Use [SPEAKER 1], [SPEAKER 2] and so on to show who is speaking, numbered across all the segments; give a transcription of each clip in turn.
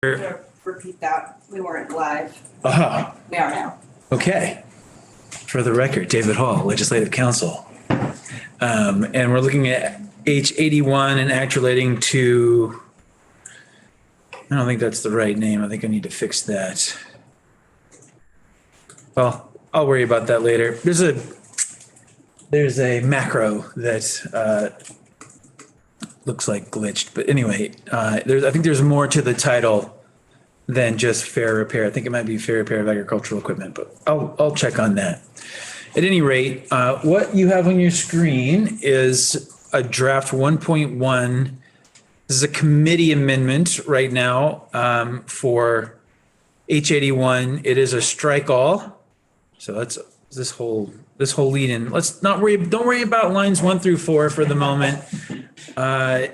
[SPEAKER 1] Repeat that. We weren't live.
[SPEAKER 2] Aha,
[SPEAKER 1] We are now.
[SPEAKER 2] okay. For the record, David Hall, Legislative Counsel. And we're looking at H81 and act relating to, I don't think that's the right name. I think I need to fix that. Well, I'll worry about that later. There's a macro that looks like glitched, but anyway, I think there's more to the title than just fair repair. I think it might be fair repair of agricultural equipment, but I'll check on that. At any rate, what you have on your screen is a draft 1.1. This is a committee amendment right now for H81. It is a strike all. So that's this whole lead in. Don't worry about lines 1 through 4 for the moment.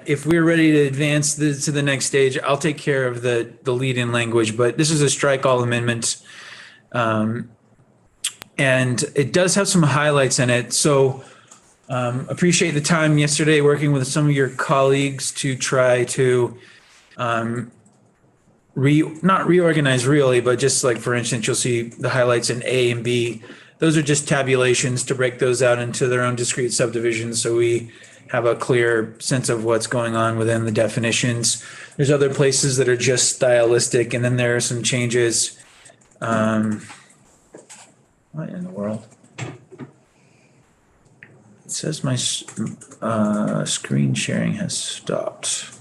[SPEAKER 2] If we're ready to advance to the next stage, I'll take care of the lead in language, but this is a strike all amendment. And it does have some highlights in it. So appreciate the time yesterday working with some of your colleagues to try to not reorganize really, but just like, for instance, you'll see the highlights in A and B. Those are just tabulations to break those out into their own discrete subdivisions. So we have a clear sense of what's going on within the definitions. There's other places that are just stylistic, and then there are some changes. What in the world? It says my screen sharing has stopped.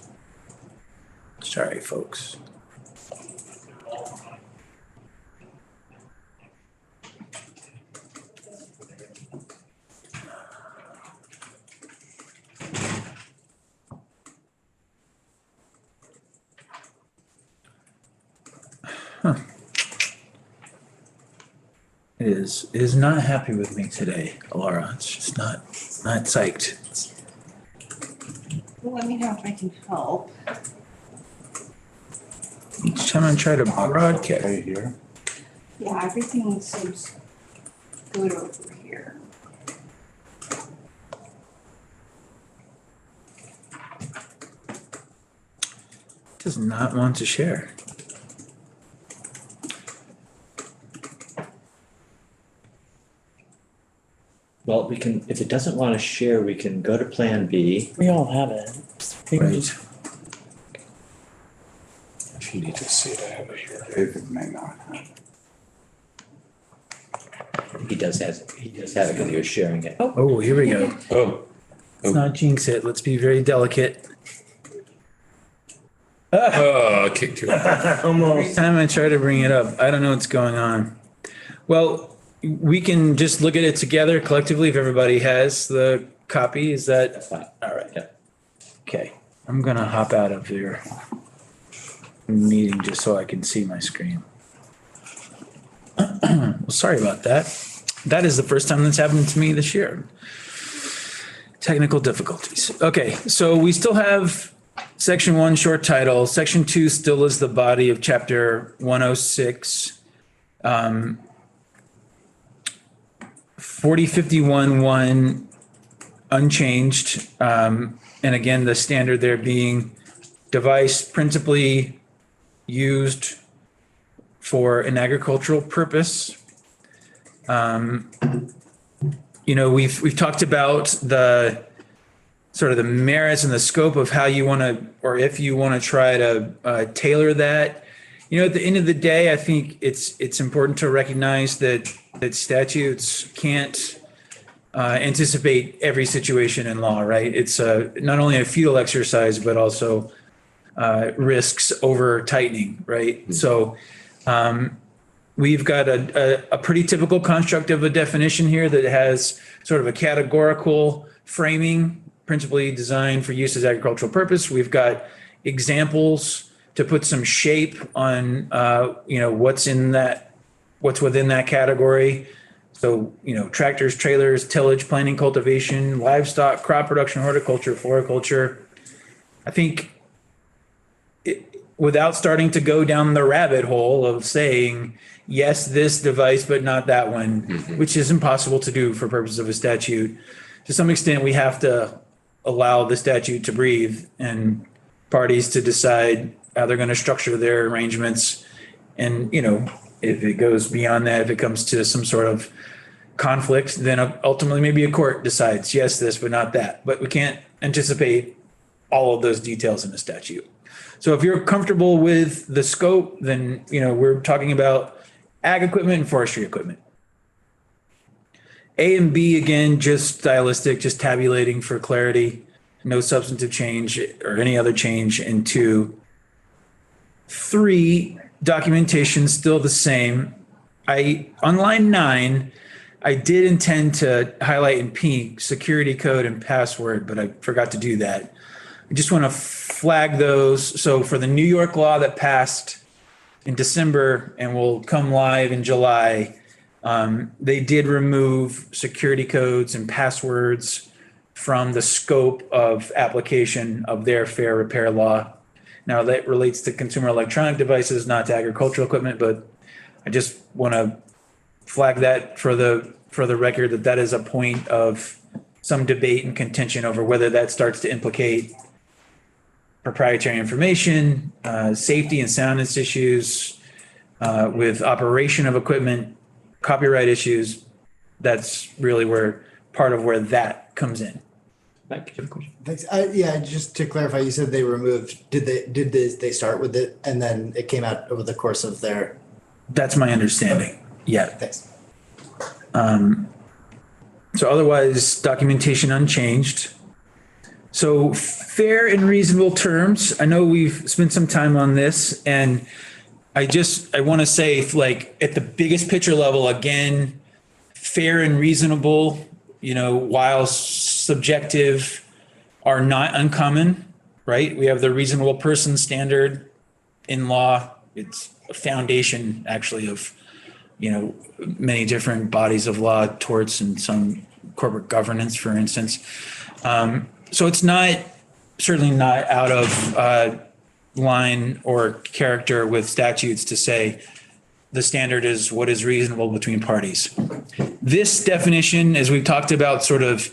[SPEAKER 2] Sorry, folks. Huh. It is not happy with me today, Laura. It's just not psyched.
[SPEAKER 1] Well, let me know if I can help.
[SPEAKER 2] Each time I try to broadcast.
[SPEAKER 3] Right here.
[SPEAKER 1] Yeah, everything seems good over here.
[SPEAKER 2] Does not want to share.
[SPEAKER 4] Well, we can, if it doesn't want to share, we can go to Plan B.
[SPEAKER 5] We all have it.
[SPEAKER 2] Right.
[SPEAKER 3] If you need to see it, I have it here. David may not have.
[SPEAKER 4] He does have it because he was sharing it.
[SPEAKER 2] Oh, here we go.
[SPEAKER 3] Oh.
[SPEAKER 2] Let's not jinx it. Let's be very delicate.
[SPEAKER 3] Oh, I kicked you.
[SPEAKER 2] Every time I try to bring it up, I don't know what's going on. Well, we can just look at it together collectively if everybody has the copy. Is that
[SPEAKER 4] That's fine.
[SPEAKER 2] all right?
[SPEAKER 4] Yeah.
[SPEAKER 2] Okay. I'm going to hop out of your meeting just so I can see my screen. Well, sorry about that. That is the first time that's happened to me this year. Technical difficulties. Okay. So we still have section 1 short title. Section 2 still is the body of chapter 106. 4051-1 unchanged. And again, the standard there being device principally used for an agricultural purpose. We've talked about the sort of the merits and the scope of how you want to, or if you want to try to tailor that. At the end of the day, I think it's important to recognize that statutes can't anticipate every situation in law, right? It's not only a futile exercise, but also risks over tightening, right? Mm-hmm. So we've got a pretty typical construct of a definition here that has sort of a categorical framing, principally designed for use as agricultural purpose. We've got examples to put some shape on, what's within that category. So, tractors, trailers, tillage, planting, cultivation, livestock, crop production, horticulture, floriculture. I think without starting to go down the rabbit hole of saying, yes, this device, but not that one, mm-hmm. which is impossible to do for purposes of a statute. To some extent, we have to allow the statute to breathe and parties to decide how they're going to structure their arrangements. And, if it goes beyond that, if it comes to some sort of conflict, then ultimately maybe a court decides, yes, this, but not that. But we can't anticipate all of those details in the statute. So if you're comfortable with the scope, then, we're talking about ag equipment and forestry equipment. A and B, again, just stylistic, just tabulating for clarity, no substantive change or any other change. And 2, 3, documentation still the same. On line 9, I did intend to highlight in pink security code and password, but I forgot to do that. I just want to flag those. So for the New York law that passed in December and will come live in July, they did remove security codes and passwords from the scope of application of their fair repair law. Now that relates to consumer electronic devices, not to agricultural equipment, but I just want to flag that for the record that is a point of some debate and contention over whether that starts to implicate proprietary information, safety and soundness issues, with operation of equipment, copyright issues. That's really part of where that comes in.
[SPEAKER 4] Mike, do you have a question?
[SPEAKER 5] Thanks. Yeah, just to clarify, you said they removed, did they start with it and then it came out over the course of their?
[SPEAKER 2] That's my understanding. Yeah.
[SPEAKER 5] Thanks.
[SPEAKER 2] So otherwise, documentation unchanged. So fair and reasonable terms. I know we've spent some time on this, and I want to say, like, at the biggest picture level, again, fair and reasonable, while subjective, are not uncommon, right? We have the reasonable person standard in law. It's a foundation, actually, of many different bodies of law, torts, and some corporate governance, for instance. So it's certainly not out of line or character with statutes to say the standard is what is reasonable between parties. This definition, as we've talked about, sort of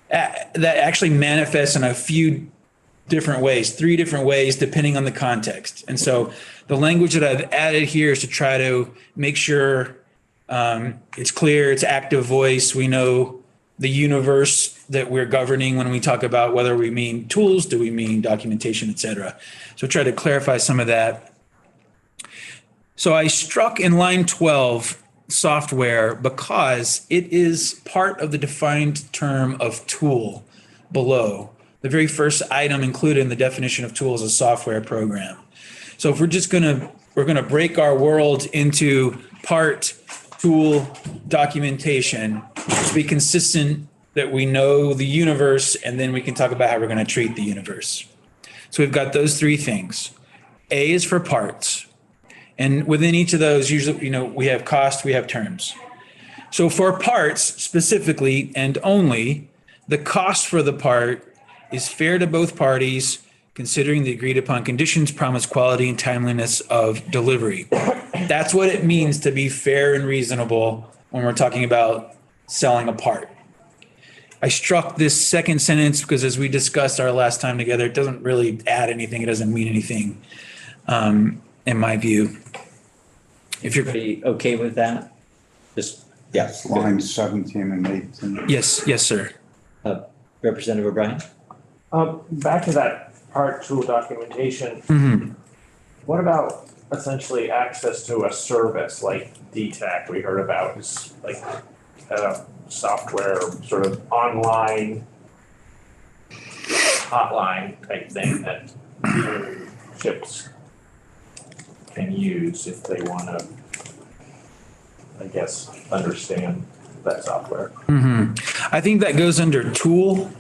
[SPEAKER 2] that actually manifests in a few different ways, 3 different ways, depending on the context. And so the language that I've added here is to try to make sure it's clear, it's active voice. We know the universe that we're governing when we talk about whether we mean tools, do we mean documentation, et cetera. So try to clarify some of that. So I struck in line 12 software because it is part of the defined term of tool below. The very first item included in the definition of tool is a software program. So if we're gonna break our world into part, tool, documentation, to be consistent that we know the universe, and then we can talk about how we're going to treat the universe. So we've got those 3 things. A is for parts. And within each of those, usually, we have cost, we have terms. So for parts specifically and only, the cost for the part is fair to both parties, considering the agreed upon conditions, promise, quality, and timeliness of delivery. That's what it means to be fair and reasonable when we're talking about selling a part. I struck this second sentence because, as we discussed our last time together, it doesn't really add anything. It doesn't mean anything, in my view. If you're
[SPEAKER 4] Everybody okay with that? Just,
[SPEAKER 6] Yes, lines 17 and 18.
[SPEAKER 2] yes, sir.
[SPEAKER 4] Representative O'Brien?
[SPEAKER 7] Back to that part 2 documentation. What about essentially access to a service like DTAC we heard about, is like software, sort of online hotline type thing that dealerships can use if they want to, I guess, understand that software.
[SPEAKER 2] I think that goes under tool.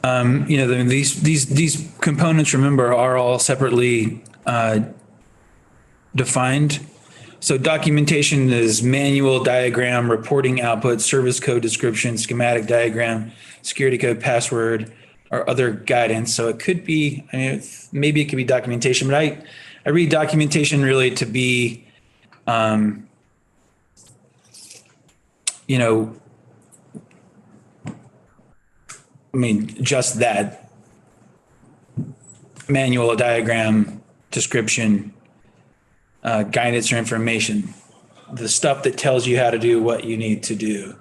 [SPEAKER 2] These components, remember, are all separately defined. So documentation is manual, diagram, reporting output, service code description, schematic diagram, security code, password, or other guidance. So it could be, maybe it could be documentation, but I read documentation really to be, just that manual, diagram, description, guidance or information, the stuff that tells you how to do what you need to do.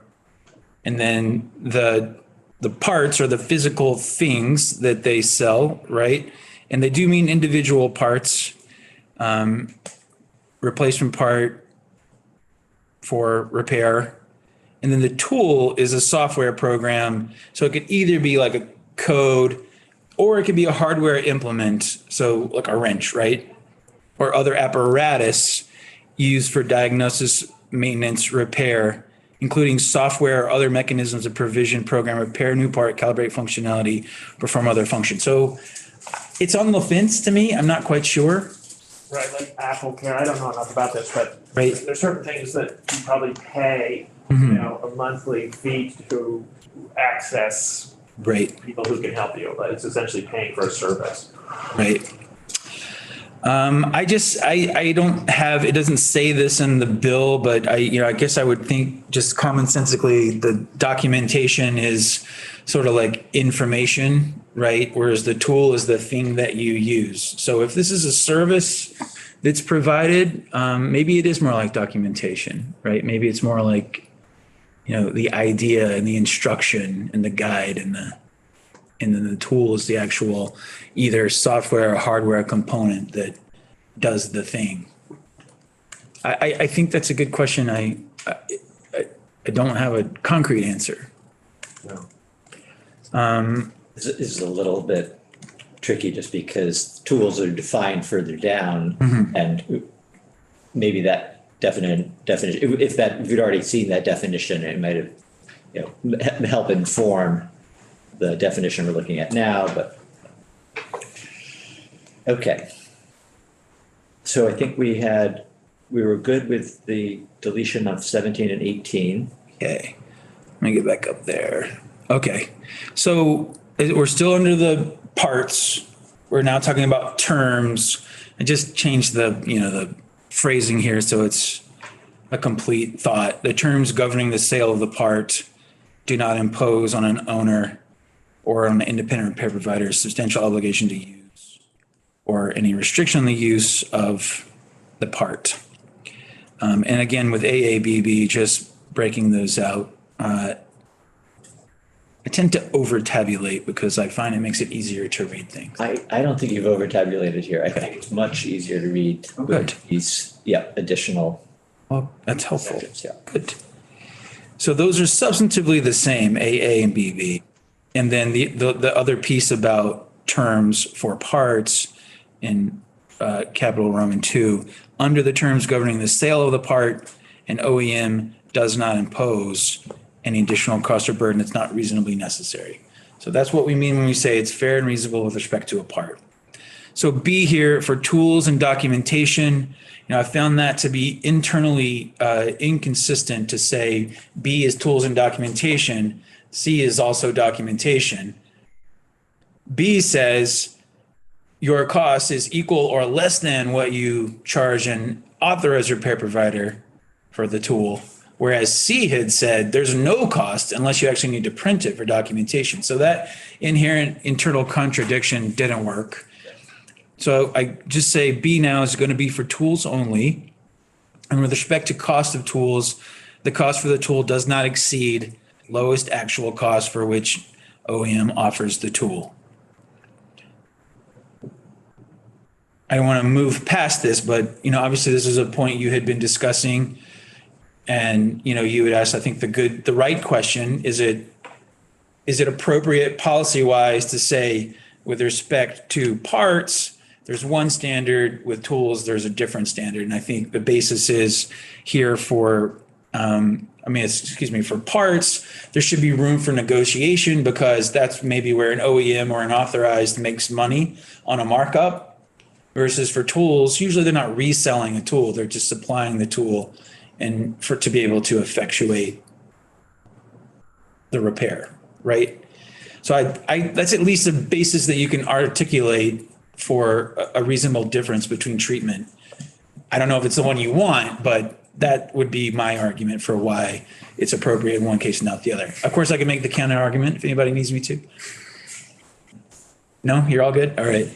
[SPEAKER 2] And then the parts are the physical things that they sell, right? And they do mean individual parts, replacement part for repair. And then the tool is a software program. So it could either be like a code or it could be a hardware implement. So like a wrench, right? Or other apparatus used for diagnosis, maintenance, repair, including software or other mechanisms of provision, program, repair new part, calibrate functionality, perform other functions. So it's on the fence to me. I'm not quite sure.
[SPEAKER 7] Right, like Apple Care, I don't know enough about this, but
[SPEAKER 2] Right.
[SPEAKER 7] there's certain things that you probably pay,
[SPEAKER 2] Mhm.
[SPEAKER 7] you know, a monthly fee to access
[SPEAKER 2] Right,
[SPEAKER 7] people who can help you, but it's essentially paying for a service.
[SPEAKER 2] right. I don't have, it doesn't say this in the bill, but I guess I would think just commonsensically, the documentation is sort of like information, right? Whereas the tool is the thing that you use. So if this is a service that's provided, maybe it is more like documentation, right? Maybe it's more like, the idea and the instruction and the guide and then the tool is the actual either software or hardware component that does the thing. I think that's a good question. I don't have a concrete answer.
[SPEAKER 4] No. This is a little bit tricky just because tools are defined further down and maybe that definition, if you'd already seen that definition, it might have, help inform the definition we're looking at now, but okay. So I think we were good with the deletion of 17 and 18.
[SPEAKER 2] Okay, let me get back up there. Okay, so we're still under the parts. We're now talking about terms. I just changed the phrasing here so it's a complete thought. The terms governing the sale of the part do not impose on an owner or on an independent repair provider substantial obligation to use or any restriction on the use of the part. And again, with AABB, just breaking those out, I tend to over-tabulate because I find it makes it easier to read things.
[SPEAKER 4] I don't think you've over-tabulated here. I think it's much easier to read
[SPEAKER 2] Good.
[SPEAKER 4] these, additional
[SPEAKER 2] Well, that's helpful.
[SPEAKER 4] sections, yeah.
[SPEAKER 2] Good. So those are substantively the same, AA and BB. And then the other piece about terms for parts in capital Roman 2, under the terms governing the sale of the part, an OEM does not impose any additional cost or burden that's not reasonably necessary. So that's what we mean when we say it's fair and reasonable with respect to a part. So B here for tools and documentation, I found that to be internally inconsistent to say B is tools and documentation, C is also documentation. B says your cost is equal or less than what you charge an authorized repair provider for the tool. Whereas C had said there's no cost unless you actually need to print it for documentation. So that inherent internal contradiction didn't work. So I just say B now is going to be for tools only. And with respect to cost of tools, the cost for the tool does not exceed lowest actual cost for which OEM offers the tool. I don't want to move past this, but obviously this is a point you had been discussing. And, you would ask, I think the right question, is it appropriate policy-wise to say with respect to parts, there's one standard, with tools, there's a different standard. And I think the basis is here for parts, there should be room for negotiation because that's maybe where an OEM or an authorized makes money on a markup versus for tools, usually they're not reselling a tool, they're just supplying the tool and to be able to effectuate the repair, right? So I that's at least a basis that you can articulate for a reasonable difference between treatment. I don't know if it's the one you want, but that would be my argument for why it's appropriate in one case and not the other. Of course, I can make the counter argument if anybody needs me to. No, you're all good? All right.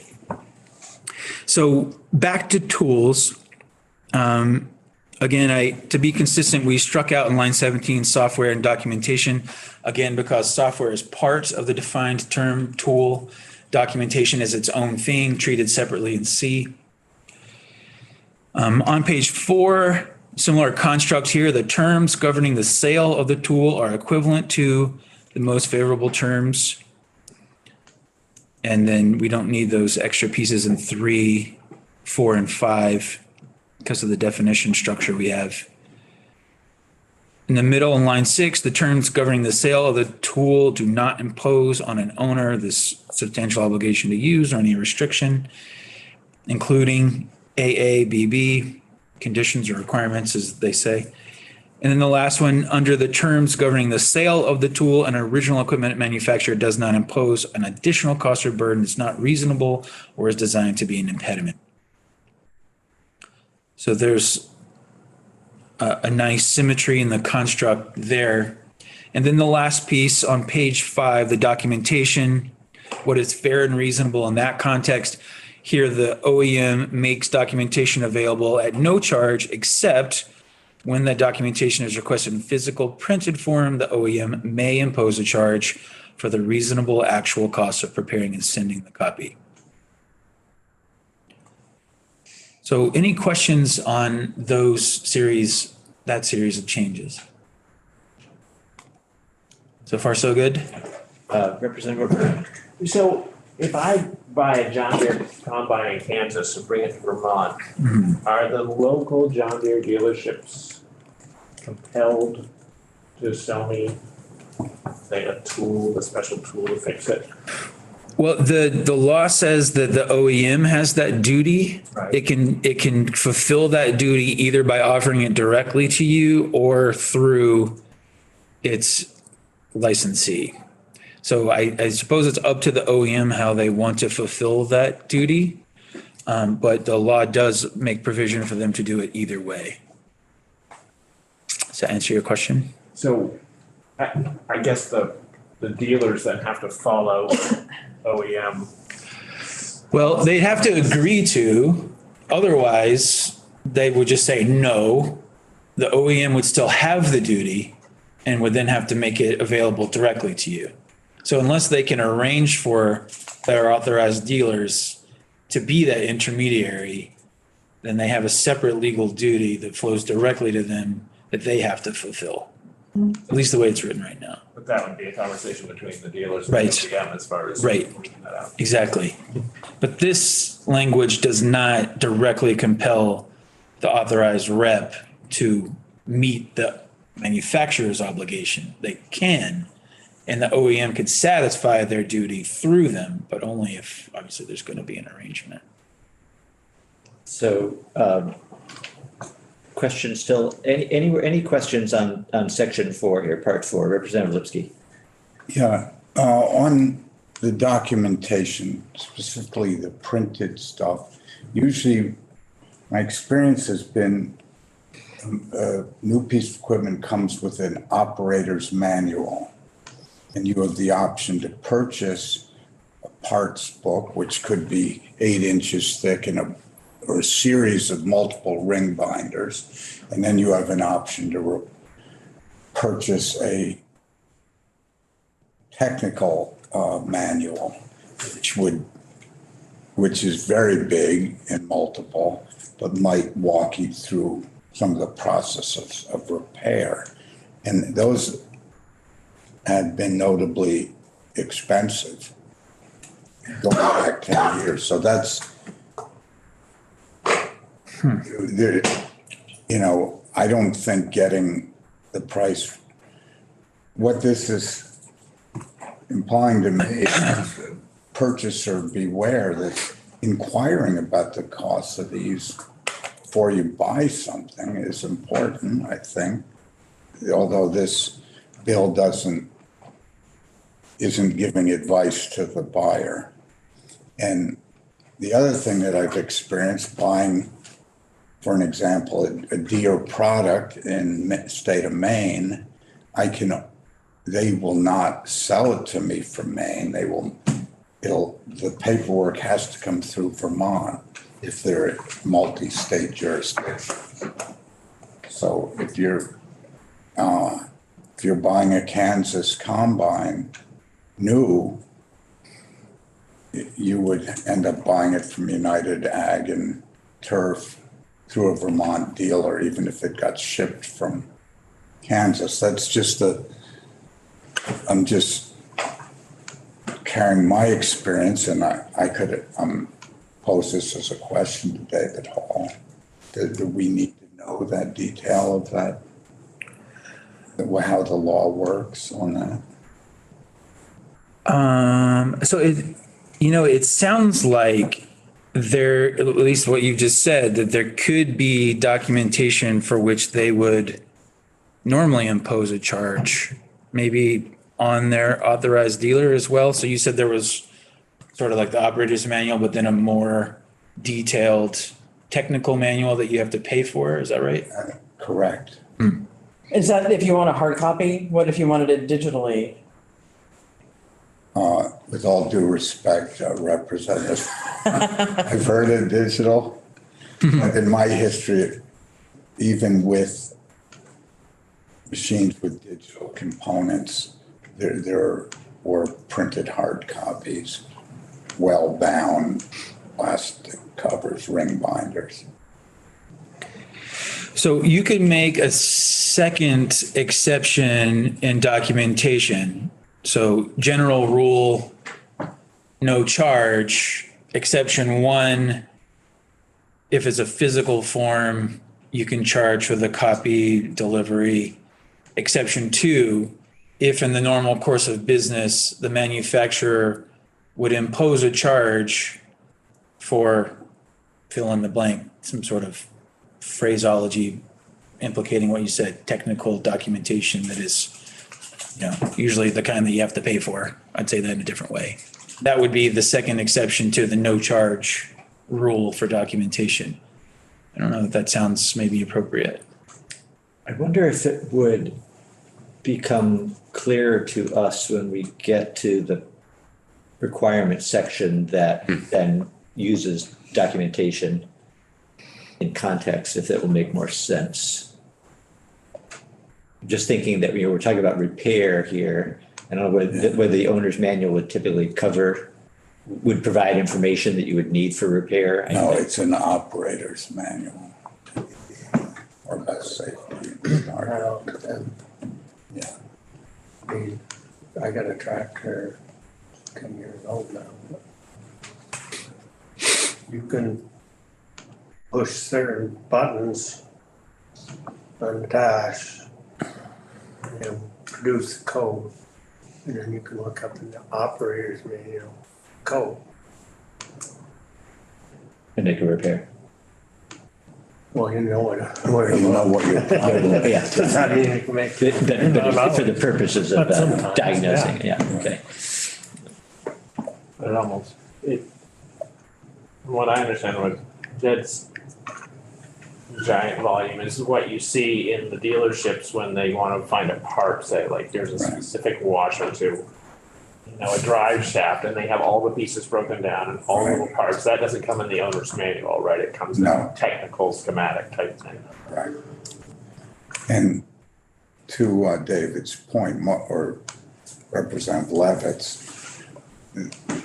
[SPEAKER 2] So back to tools. Again, to be consistent, we struck out in line 17, software and documentation. Again, because software is part of the defined term tool, documentation is its own thing, treated separately in C. On page 4, similar construct here, the terms governing the sale of the tool are equivalent to the most favorable terms. And then we don't need those extra pieces in 3, 4, and 5 because of the definition structure we have. In the middle, in line 6, the terms governing the sale of the tool do not impose on an owner this substantial obligation to use or any restriction, including AABB, conditions or requirements, as they say. And then the last one, under the terms governing the sale of the tool, an original equipment manufacturer does not impose an additional cost or burden that's not reasonable or is designed to be an impediment. So there's a nice symmetry in the construct there. And then the last piece on page 5, the documentation, what is fair and reasonable in that context. Here, the OEM makes documentation available at no charge except when that documentation is requested in physical printed form, the OEM may impose a charge for the reasonable actual cost of preparing and sending the copy. So any questions on that series of changes? So far, so good?
[SPEAKER 4] Representative Burke.
[SPEAKER 7] So if I buy a John Deere combine in Kansas and bring it to Vermont, are the local John Deere dealerships compelled to sell me, say, a special tool to fix it?
[SPEAKER 2] Well, the law says that the OEM has that duty.
[SPEAKER 7] Right.
[SPEAKER 2] It can fulfill that duty either by offering it directly to you or through its licensee. So I suppose it's up to the OEM how they want to fulfill that duty. But the law does make provision for them to do it either way. Does that answer your question?
[SPEAKER 7] So I guess the dealers then have to follow OEM.
[SPEAKER 2] Well, they'd have to agree to, otherwise they would just say no. The OEM would still have the duty and would then have to make it available directly to you. So unless they can arrange for their authorized dealers to be that intermediary, then they have a separate legal duty that flows directly to them that they have to fulfill. At least the way it's written right now.
[SPEAKER 7] But that would be a conversation between the dealers and
[SPEAKER 2] Right.
[SPEAKER 7] OEM as far as
[SPEAKER 2] Right.
[SPEAKER 7] working that out.
[SPEAKER 2] Exactly. But this language does not directly compel the authorized rep to meet the manufacturer's obligation. They can, and the OEM could satisfy their duty through them, but only if obviously there's going to be an arrangement.
[SPEAKER 4] So, question still, any questions on section 4 here, part 4, Representative Lipsky?
[SPEAKER 6] Yeah, on the documentation, specifically the printed stuff, usually my experience has been a new piece of equipment comes with an operator's manual, and you have the option to purchase a parts book, which could be 8 inches thick or a series of multiple ring binders, and then you have an option to purchase a technical manual, which is very big and multiple, but might walk you through some of the process of repair. And those had been notably expensive going back 10 years. So that's, I don't think getting the price, what this is implying to me is purchaser beware that inquiring about the costs of these before you buy something is important, I think. Although this bill isn't giving advice to the buyer. And the other thing that I've experienced buying, for an example, a Deere product in the state of Maine, they will not sell it to me from Maine. The paperwork has to come through Vermont. if they're multi-state jurisdictions. So if you're buying a Kansas combine new, you would end up buying it from United Ag and Turf through a Vermont dealer, even if it got shipped from Kansas. That's just I'm just carrying my experience, and I could pose this as a question to David Hall. Do we need to know that detail of that? How the law works on that?
[SPEAKER 2] So it sounds like there, at least what you just said, that there could be documentation for which they would normally impose a charge, maybe on their authorized dealer as well. So you said there was sort of like the operator's manual, but then a more detailed technical manual that you have to pay for. Is that right?
[SPEAKER 6] Correct.
[SPEAKER 8] Is that if you want a hard copy? What if you wanted it digitally?
[SPEAKER 6] With all due respect, Representative, I've heard of digital, but in my history, even with machines with digital components, there were printed hard copies, well-bound plastic covers, ring binders.
[SPEAKER 2] So you could make a second exception in documentation. So general rule, no charge. Exception 1, if it's a physical form, you can charge for the copy delivery. Exception 2, if in the normal course of business, the manufacturer would impose a charge for fill in the blank, some sort of phraseology implicating what you said, technical documentation that is, usually the kind that you have to pay for. I'd say that in a different way. That would be the second exception to the no charge rule for documentation. I don't know if that sounds maybe appropriate.
[SPEAKER 4] I wonder if it would become clearer to us when we get to the requirement section that then uses documentation in context, if that will make more sense. Just thinking that we're talking about repair here. I don't know whether the owner's manual would typically would provide information that you would need for repair.
[SPEAKER 6] No, it's an operator's manual or best safety. Yeah.
[SPEAKER 3] I got a tractor 10 years old now. You can push certain buttons on the dash and produce the code. And then you can look up in the operator's manual code.
[SPEAKER 4] And they can repair.
[SPEAKER 3] Well, you know where
[SPEAKER 6] You
[SPEAKER 3] to
[SPEAKER 6] know
[SPEAKER 3] look.
[SPEAKER 6] what you're talking about.
[SPEAKER 4] Yeah.
[SPEAKER 3] That's how you can make.
[SPEAKER 4] But for the purposes of
[SPEAKER 3] But sometimes,
[SPEAKER 4] diagnosing, yeah, okay.
[SPEAKER 7] But from what I understand, what Jed's giant volume is what you see in the dealerships when they want to find a part, say like there's a specific washer to, a drive shaft, and they have all the pieces broken down and all the little parts. That doesn't come in the owner's manual, right? It comes in
[SPEAKER 6] No.
[SPEAKER 7] technical schematic type thing.
[SPEAKER 6] Right. And to David's point, or Representative Levitt's,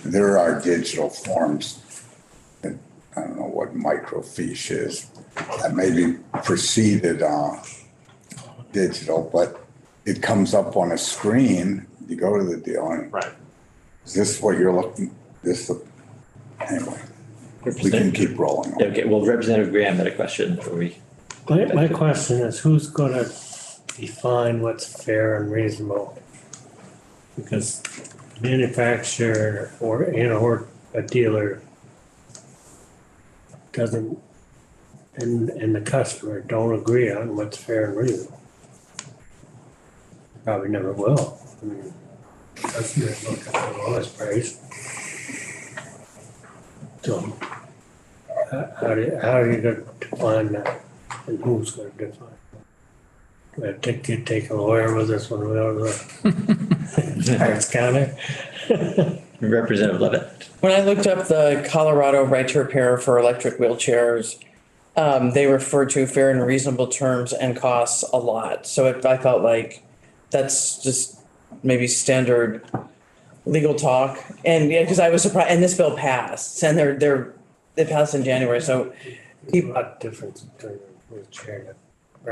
[SPEAKER 6] there are digital forms. I don't know what microfiche is. That maybe preceded digital, but it comes up on a screen. You go to the dealer. And,
[SPEAKER 7] Right.
[SPEAKER 6] is this what you're looking? Anyway, we can keep rolling. On.
[SPEAKER 4] Okay, well, Representative Graham had a question before we.
[SPEAKER 9] My question is, who's gonna define what's fair and reasonable? Because manufacturer or a dealer doesn't, and the customer don't agree on what's fair and reasonable. Probably never will. I mean, customers look at the lowest price. So, how are you gonna define that, and who's gonna define it? We have to take a lawyer with us when we go to the tax counter.
[SPEAKER 4] Representative Levitt.
[SPEAKER 8] When I looked up the Colorado right to repair for electric wheelchairs, they refer to fair and reasonable terms and costs a lot. So I felt like that's just maybe standard legal talk. And yeah, because I was surprised, and this bill passed, and they passed in January. So
[SPEAKER 9] A lot difference between a wheelchair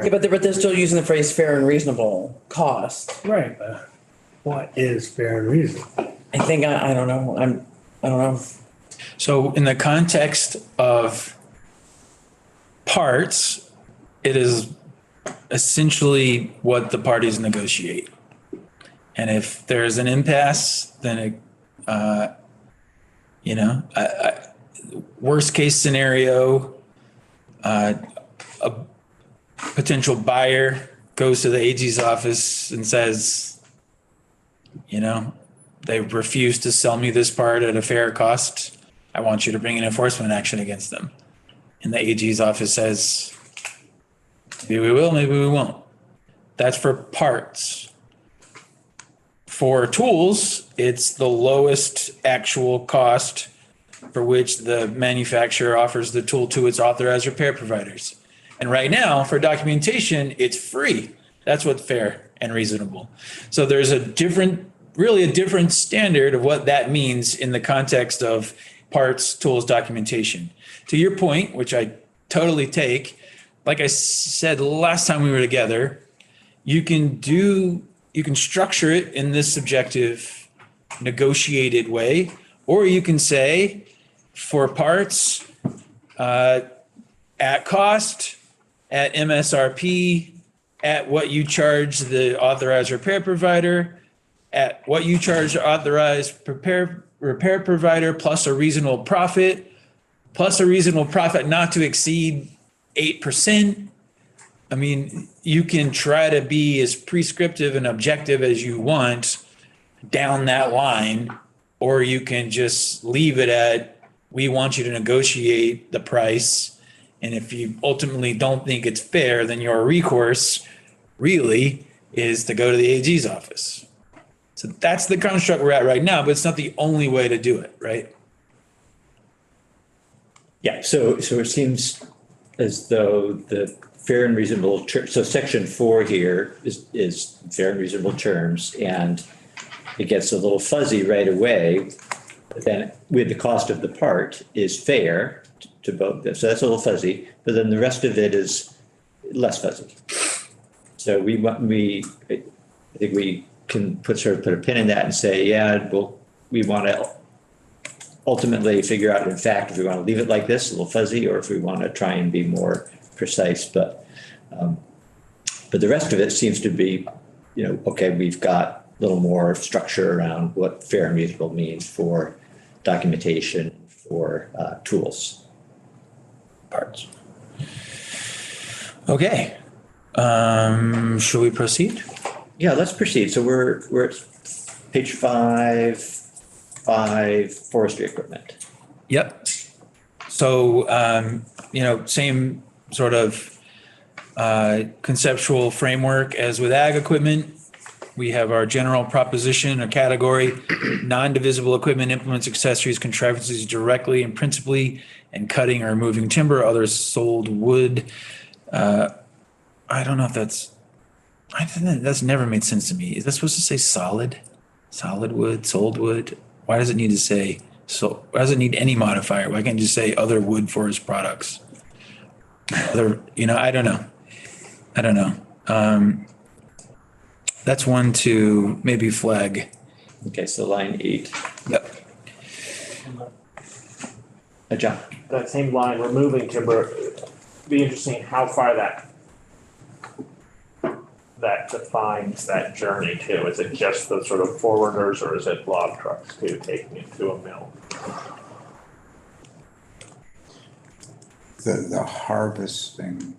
[SPEAKER 8] yeah, but they're still using the phrase fair and reasonable cost.
[SPEAKER 9] and. Right, but what is fair and reasonable?
[SPEAKER 8] I think I don't know. I don't know.
[SPEAKER 2] So in the context of parts, it is essentially what the parties negotiate. And if there's an impasse, then worst case scenario, a potential buyer goes to the AG's office and says, they refuse to sell me this part at a fair cost. I want you to bring an enforcement action against them. And the AG's office says, maybe we will, maybe we won't. That's for parts. For tools, it's the lowest actual cost for which the manufacturer offers the tool to its authorized repair providers. And right now, for documentation, it's free. That's what's fair and reasonable. So there's really a different standard of what that means in the context of parts, tools, documentation. To your point, which I totally take, like I said last time we were together, you can structure it in this subjective negotiated way, or you can say for parts at cost, at MSRP, at what you charge the authorized repair provider, at what you charge the authorized repair provider, plus a reasonable profit not to exceed 8%. I mean, you can try to be as prescriptive and objective as you want down that line, or you can just leave it at, we want you to negotiate the price. And if you ultimately don't think it's fair, then your recourse really is to go to the AG's office. So that's the construct we're at right now, but it's not the only way to do it, right?
[SPEAKER 4] Yeah, so it seems as though the fair and reasonable, so section 4 here is fair and reasonable terms, and it gets a little fuzzy right away. But then with the cost of the part is fair to both, so that's a little fuzzy, but then the rest of it is less fuzzy. So I think we can put a pin in that and say, yeah, we want to ultimately figure out, in fact, if we want to leave it like this, a little fuzzy, or if we want to try and be more precise. But the rest of it seems to be, okay, we've got a little more structure around what fair and reasonable means for documentation, for tools.
[SPEAKER 2] Parts. Okay. Shall we proceed?
[SPEAKER 4] Yeah, let's proceed. So we're at page 5, forestry equipment.
[SPEAKER 2] Yep. So, same sort of conceptual framework as with ag equipment. We have our general proposition or category, non-divisible equipment, implements, accessories, contrivances directly and principally and cutting or removing timber, other sold wood. I don't know if that's never made sense to me. Is that supposed to say solid wood, sold wood? Why does it need to say why does it need any modifier? Why can't it just say other wood forest products? I don't know. That's one to maybe flag.
[SPEAKER 4] Okay, so line 8.
[SPEAKER 2] Yep.
[SPEAKER 4] John.
[SPEAKER 7] That same line, removing timber, be interesting how far that defines that journey too. Is it just the sort of forwarders, or is it log trucks too, taking it to a mill?
[SPEAKER 6] The harvesting.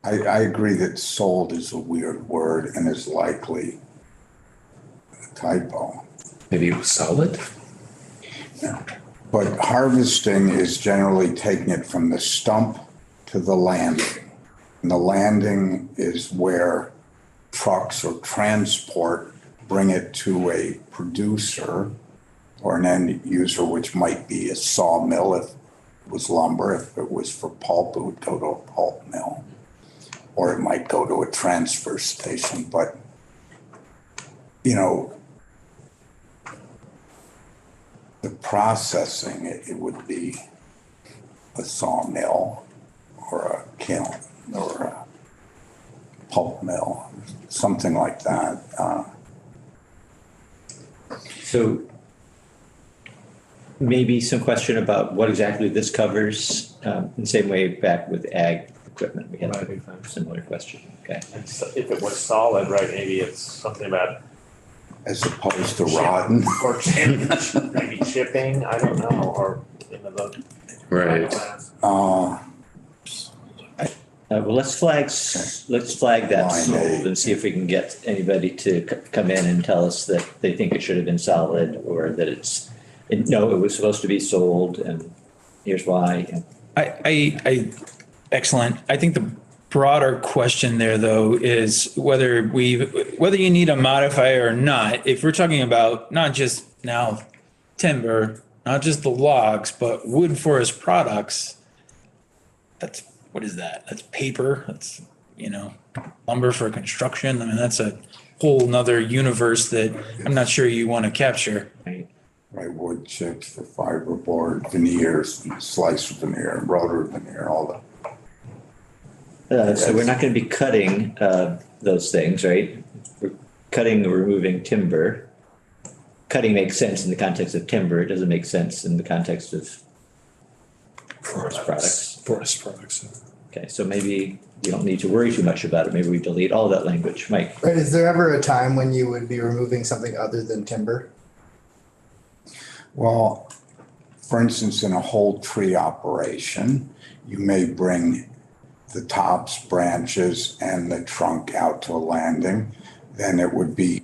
[SPEAKER 6] I agree that sold is a weird word and is likely a typo.
[SPEAKER 10] Maybe it was solid?
[SPEAKER 6] But harvesting is generally taking it from the stump to the landing. And the landing is where trucks or transport, bring it to a producer or an end user, which might be a sawmill if it was lumber. If it was for pulp, it would go to a pulp mill. Or it might go to a transfer station, but, you know, the processing, it would be a sawmill or a kiln or a pulp mill, something like that.
[SPEAKER 4] So maybe some question about what exactly this covers, in the same way back with ag equipment, we had a similar question, okay?
[SPEAKER 7] And so if it was solid, right, maybe it's something about
[SPEAKER 6] As opposed to rotten.
[SPEAKER 7] or maybe chipping, I don't know, or you know, the.
[SPEAKER 10] Right.
[SPEAKER 4] Well, let's flag that
[SPEAKER 6] Line
[SPEAKER 4] sold
[SPEAKER 6] eight.
[SPEAKER 4] and see if we can get anybody to come in and tell us that they think it should have been solid or that no, it was supposed to be sold and here's why.
[SPEAKER 2] Excellent. I think the broader question there though is whether you need a modifier or not. If we're talking about not just now timber, not just the logs, but wood forest products, what is that? That's paper. That's, lumber for construction. I mean, that's a whole nother universe that I'm not sure you want to capture.
[SPEAKER 6] Right, wood chips for fiberboard, veneers, slice veneer, rotor veneer, all that.
[SPEAKER 4] So we're not going to be cutting those things, right? We're cutting or removing timber. Cutting makes sense in the context of timber. It doesn't make sense in the context of forest products.
[SPEAKER 10] Forest products.
[SPEAKER 4] Okay, so maybe you don't need to worry too much about it. Maybe we delete all that language. Mike?
[SPEAKER 5] Right, is there ever a time when you would be removing something other than timber?
[SPEAKER 6] Well, for instance, in a whole tree operation, you may bring the tops, branches, and the trunk out to a landing. Then it would be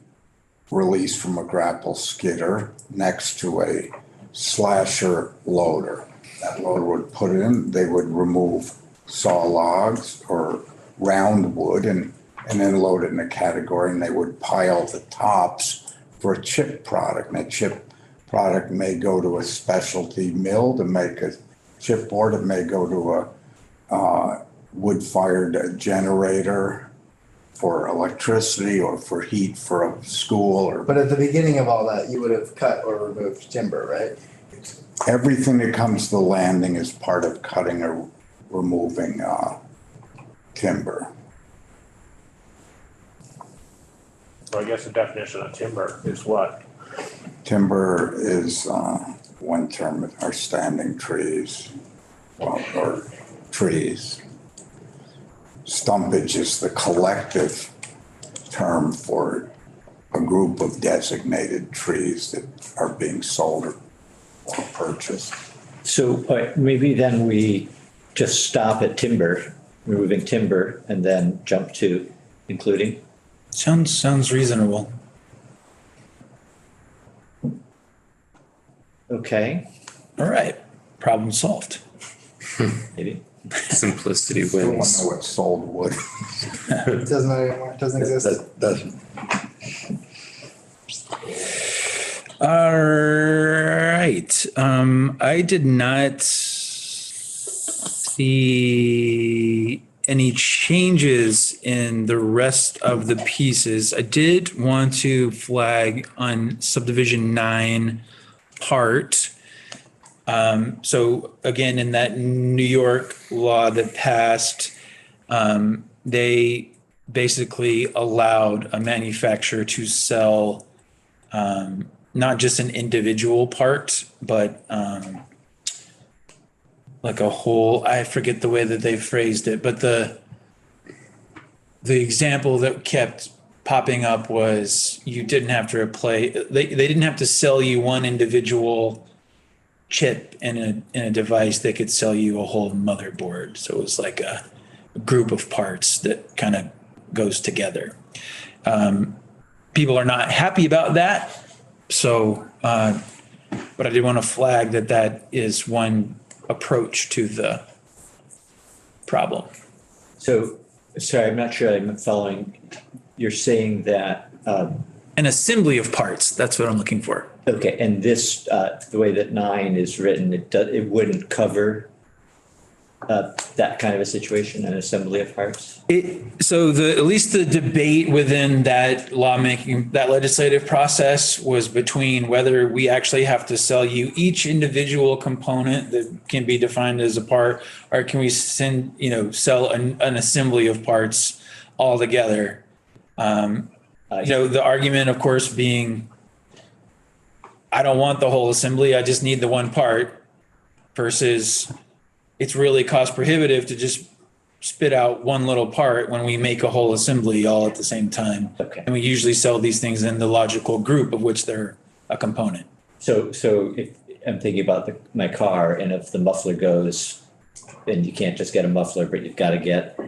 [SPEAKER 6] released from a grapple skidder next to a slasher loader. That loader would put it in, they would remove saw logs or round wood and then load it in a category, and they would pile the tops for a chip product. And a chip product may go to a specialty mill to make a chipboard. It may go to a wood-fired generator for electricity or for heat for a school or
[SPEAKER 5] But at the beginning of all that, you would have cut or removed timber, right?
[SPEAKER 6] everything that comes to the landing is part of cutting or removing timber.
[SPEAKER 7] So I guess the definition of timber is what?
[SPEAKER 6] Timber is one term, are standing trees, or trees. Stumpage is the collective term for a group of designated trees that are being sold or purchased.
[SPEAKER 4] So maybe then we just stop at timber, removing timber, and then jump to including?
[SPEAKER 2] Sounds reasonable.
[SPEAKER 4] Okay,
[SPEAKER 2] All right. Problem solved.
[SPEAKER 4] maybe.
[SPEAKER 10] Simplicity
[SPEAKER 6] Still want
[SPEAKER 10] wins.
[SPEAKER 6] to know what sold wood.
[SPEAKER 5] It doesn't matter anymore, it doesn't exist.
[SPEAKER 6] Doesn't.
[SPEAKER 2] All right. I did not see any changes in the rest of the pieces. I did want to flag on subdivision 9 part. So again, in that New York law that passed, they basically allowed a manufacturer to sell not just an individual part, but like a whole, I forget the way that they phrased it, but the example that kept popping up was you didn't have to they didn't have to sell you one individual chip in a device. They could sell you a whole motherboard. So it was like a group of parts that kind of goes together. People are not happy about that. So, but I did want to flag that is one approach to the problem.
[SPEAKER 4] So, sorry, I'm not sure I'm following. you're saying that,
[SPEAKER 2] An assembly of parts, that's what I'm looking for.
[SPEAKER 4] okay, and this, the way that 9 is written, it wouldn't cover that kind of a situation, an assembly of parts?
[SPEAKER 2] So at least the debate within that lawmaking, that legislative process was between whether we actually have to sell you each individual component that can be defined as a part, or can we sell an assembly of parts all together? The argument, of course, being, I don't want the whole assembly, I just need the one part, versus it's really cost prohibitive to just spit out one little part when we make a whole assembly all at the same time.
[SPEAKER 4] Okay.
[SPEAKER 2] And we usually sell these things in the logical group of which they're a component.
[SPEAKER 4] So if I'm thinking about my car, and if the muffler goes, then you can't just get a muffler, but you've got to get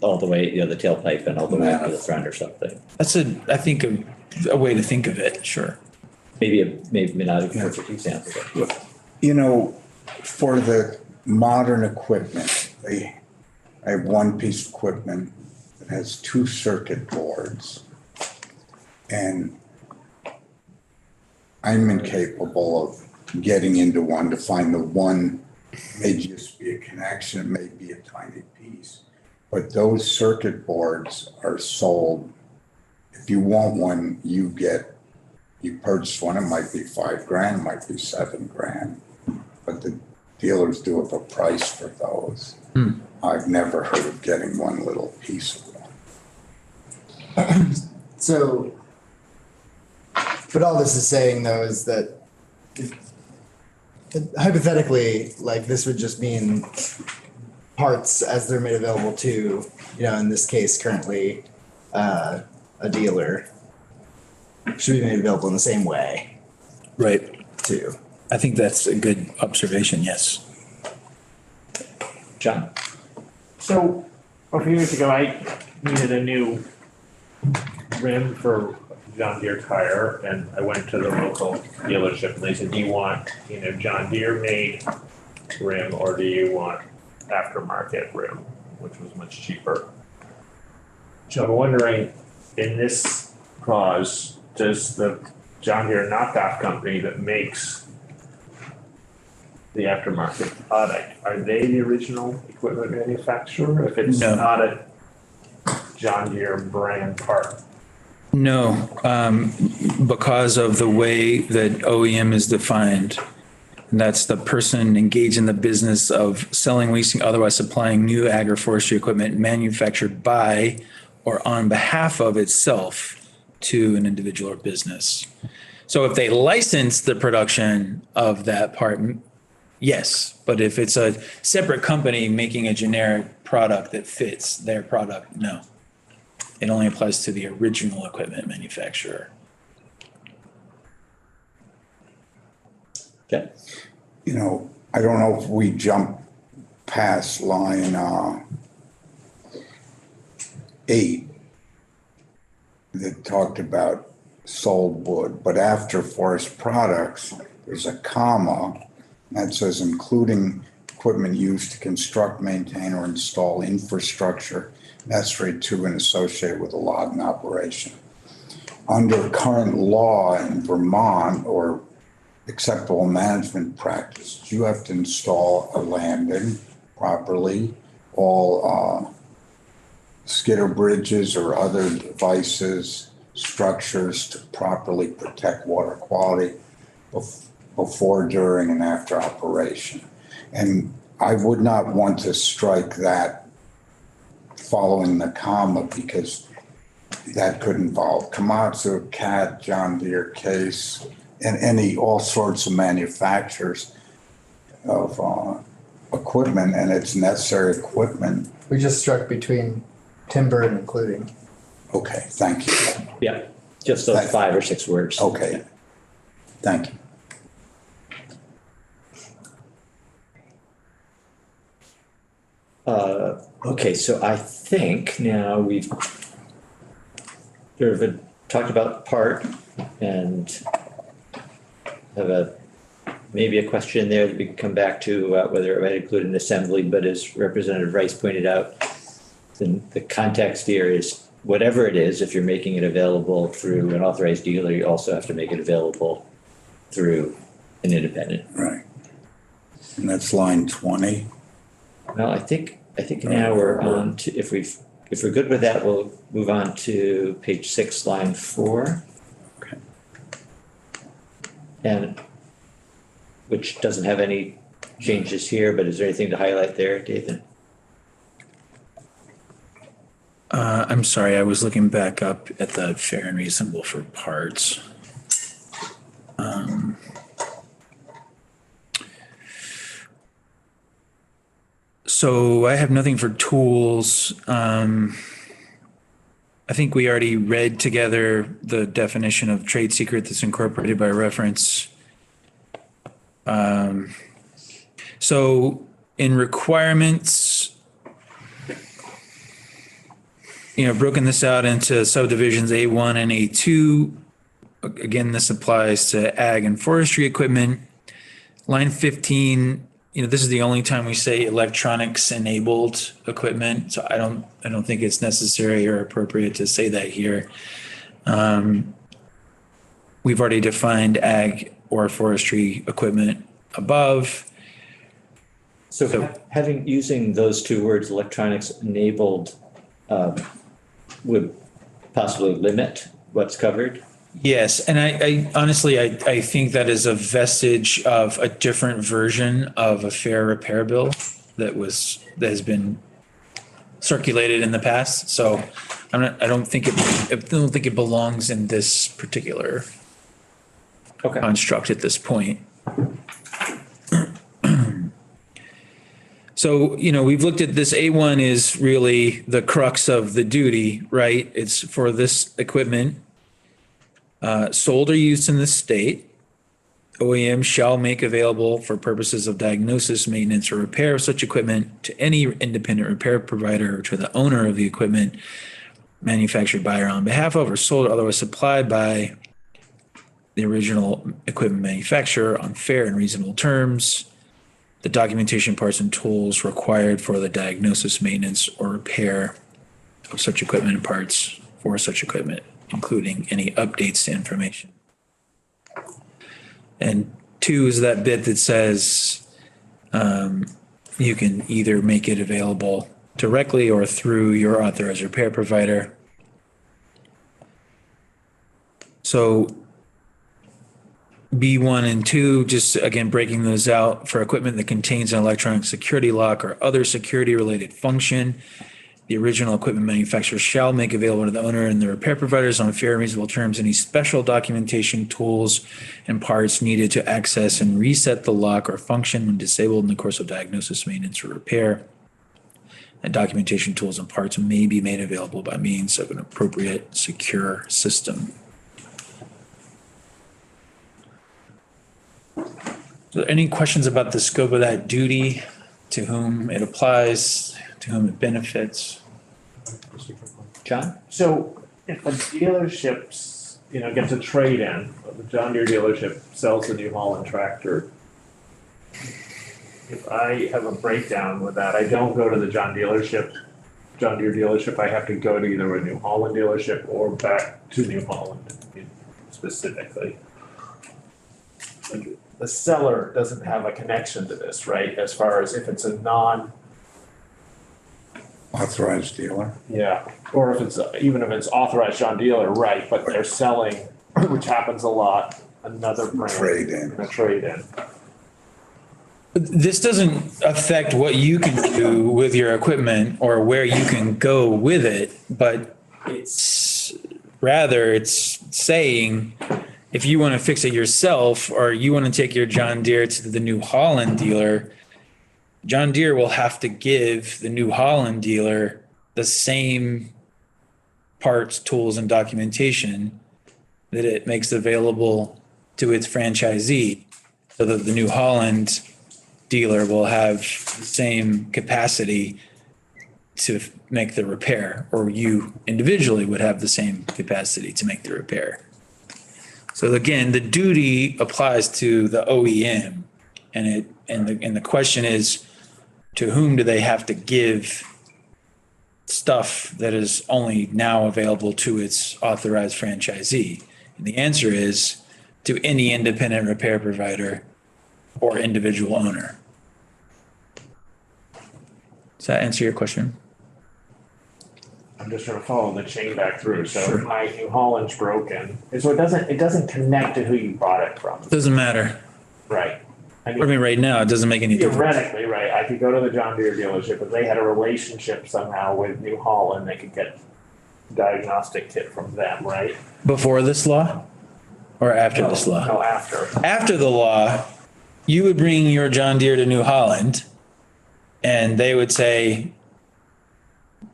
[SPEAKER 4] all the way, the tailpipe and all the way up to the front or something.
[SPEAKER 2] That's I think a way to think of it, sure.
[SPEAKER 4] Maybe not a perfect example, but
[SPEAKER 6] For the modern equipment, I have one piece of equipment that has 2 circuit boards. And I'm incapable of getting into one to find the one, may just be a connection, it may be a tiny piece. But those circuit boards are sold. If you want one, you purchase one, it might be $5,000, it might be $7,000. But the dealers do have a price for those. I've never heard of getting one little piece of one.
[SPEAKER 5] So, but all this is saying though is that hypothetically, like this would just mean parts as they're made available to, in this case, currently, a dealer should be made available in the same way
[SPEAKER 2] Right.
[SPEAKER 5] too.
[SPEAKER 2] I think that's a good observation, yes.
[SPEAKER 4] John?
[SPEAKER 7] So a few years ago, I needed a new rim for John Deere tire, and I went to the local dealership and they said, do you want, John Deere made rim, or do you want aftermarket rim, which was much cheaper? So I'm wondering, in this clause, does the John Deere knockoff company that makes the aftermarket product, are they the original equipment manufacturer if it's
[SPEAKER 2] No.
[SPEAKER 7] not a John Deere brand part?
[SPEAKER 2] No, because of the way that OEM is defined. And that's the person engaged in the business of selling, leasing, otherwise supplying new agroforestry equipment manufactured by or on behalf of itself to an individual or business. So if they license the production of that part, yes. But if it's a separate company making a generic product that fits their product, no. It only applies to the original equipment manufacturer.
[SPEAKER 4] Okay.
[SPEAKER 6] I don't know if we jump past line 8 that talked about sold wood, but after forest products, there's a comma that says including equipment used to construct, maintain, or install infrastructure necessary to and associated with a logging operation. Under current law in Vermont or acceptable management practices, you have to install a landing properly, all skidder bridges or other devices, structures to properly protect water quality before, during, and after operation. And I would not want to strike that following the comma because that could involve Komatsu, Cat, John Deere, Case, and all sorts of manufacturers of equipment, and it's necessary equipment.
[SPEAKER 5] We just struck between timber and including.
[SPEAKER 6] Okay, thank you.
[SPEAKER 4] Yeah, just those 5 or 6 words.
[SPEAKER 6] Okay, thank you.
[SPEAKER 4] Okay, so I think now we've sort of talked about part and have maybe a question there that we can come back to whether it might include an assembly, but as Representative Rice pointed out, the context here is whatever it is, if you're making it available through an authorized dealer, you also have to make it available through an independent.
[SPEAKER 6] Right. And that's line 20.
[SPEAKER 4] Well, I think now we're on to, if we're good with that, we'll move on to page 6, line 4.
[SPEAKER 6] Okay.
[SPEAKER 4] And which doesn't have any changes here, but is there anything to highlight there, Dathan?
[SPEAKER 2] I'm sorry, I was looking back up at the fair and reasonable for parts. So I have nothing for tools. I think we already read together the definition of trade secret that's incorporated by reference. So in requirements, broken this out into subdivisions A1 and A2. Again, this applies to ag and forestry equipment. Line 15, this is the only time we say electronics enabled equipment. So I don't think it's necessary or appropriate to say that here. We've already defined ag or forestry equipment above.
[SPEAKER 4] So using those two words, electronics enabled, would possibly limit what's covered?
[SPEAKER 2] Yes, and I honestly, I think that is a vestige of a different version of a fair repair bill that has been circulated in the past. So I don't think it belongs in this particular construct at this point. So, we've looked at this. A1 is really the crux of the duty, right? It's for this equipment sold or used in the state. OEM shall make available for purposes of diagnosis, maintenance, or repair of such equipment to any independent repair provider or to the owner of the equipment manufactured by or on behalf of or sold or otherwise supplied by the original equipment manufacturer on fair and reasonable terms. The documentation, parts, and tools required for the diagnosis, maintenance, or repair of such equipment and parts for such equipment, including any updates to information. And 2 is that bit that says you can either make it available directly or through your authorized repair provider. So B1 and 2, just again breaking those out for equipment that contains an electronic security lock or other security related function. The original equipment manufacturer shall make available to the owner and the repair providers on fair and reasonable terms any special documentation, tools, and parts needed to access and reset the lock or function when disabled in the course of diagnosis, maintenance, or repair. And documentation, tools, and parts may be made available by means of an appropriate secure system. So any questions about the scope of that duty, to whom it applies, to whom it benefits?
[SPEAKER 4] John?
[SPEAKER 7] So if a dealership's, gets a trade-in, the John Deere dealership sells the New Holland tractor. If I have a breakdown with that, I don't go to the John Deere dealership, I have to go to either a New Holland dealership or back to New Holland specifically. The seller doesn't have a connection to this, right? As far as if it's a
[SPEAKER 6] Authorized dealer.
[SPEAKER 7] yeah, or if it's, even if it's authorized John Deere, right, but they're selling, which happens a lot, another brand.
[SPEAKER 6] Trade-in.
[SPEAKER 7] A trade-in.
[SPEAKER 2] This doesn't affect what you can do with your equipment or where you can go with it, but it's saying if you want to fix it yourself or you want to take your John Deere to the New Holland dealer, John Deere will have to give the New Holland dealer the same parts, tools, and documentation that it makes available to its franchisee, so that the New Holland dealer will have the same capacity to make the repair, or you individually would have the same capacity to make the repair. So again, the duty applies to the OEM, and the question is, to whom do they have to give stuff that is only now available to its authorized franchisee? And the answer is to any independent repair provider or individual owner. Does that answer your question?
[SPEAKER 7] I'm just trying to follow the chain back through. So my New Holland's broken. And so it doesn't connect to who you bought it from.
[SPEAKER 2] Doesn't matter.
[SPEAKER 7] Right.
[SPEAKER 2] I mean, right now, it doesn't make any difference.
[SPEAKER 7] Theoretically, right, I could go to the John Deere dealership, if they had a relationship somehow with New Holland, they could get diagnostic kit from them, right?
[SPEAKER 2] Before this law or after this law?
[SPEAKER 7] No, after.
[SPEAKER 2] After the law, you would bring your John Deere to New Holland and they would say,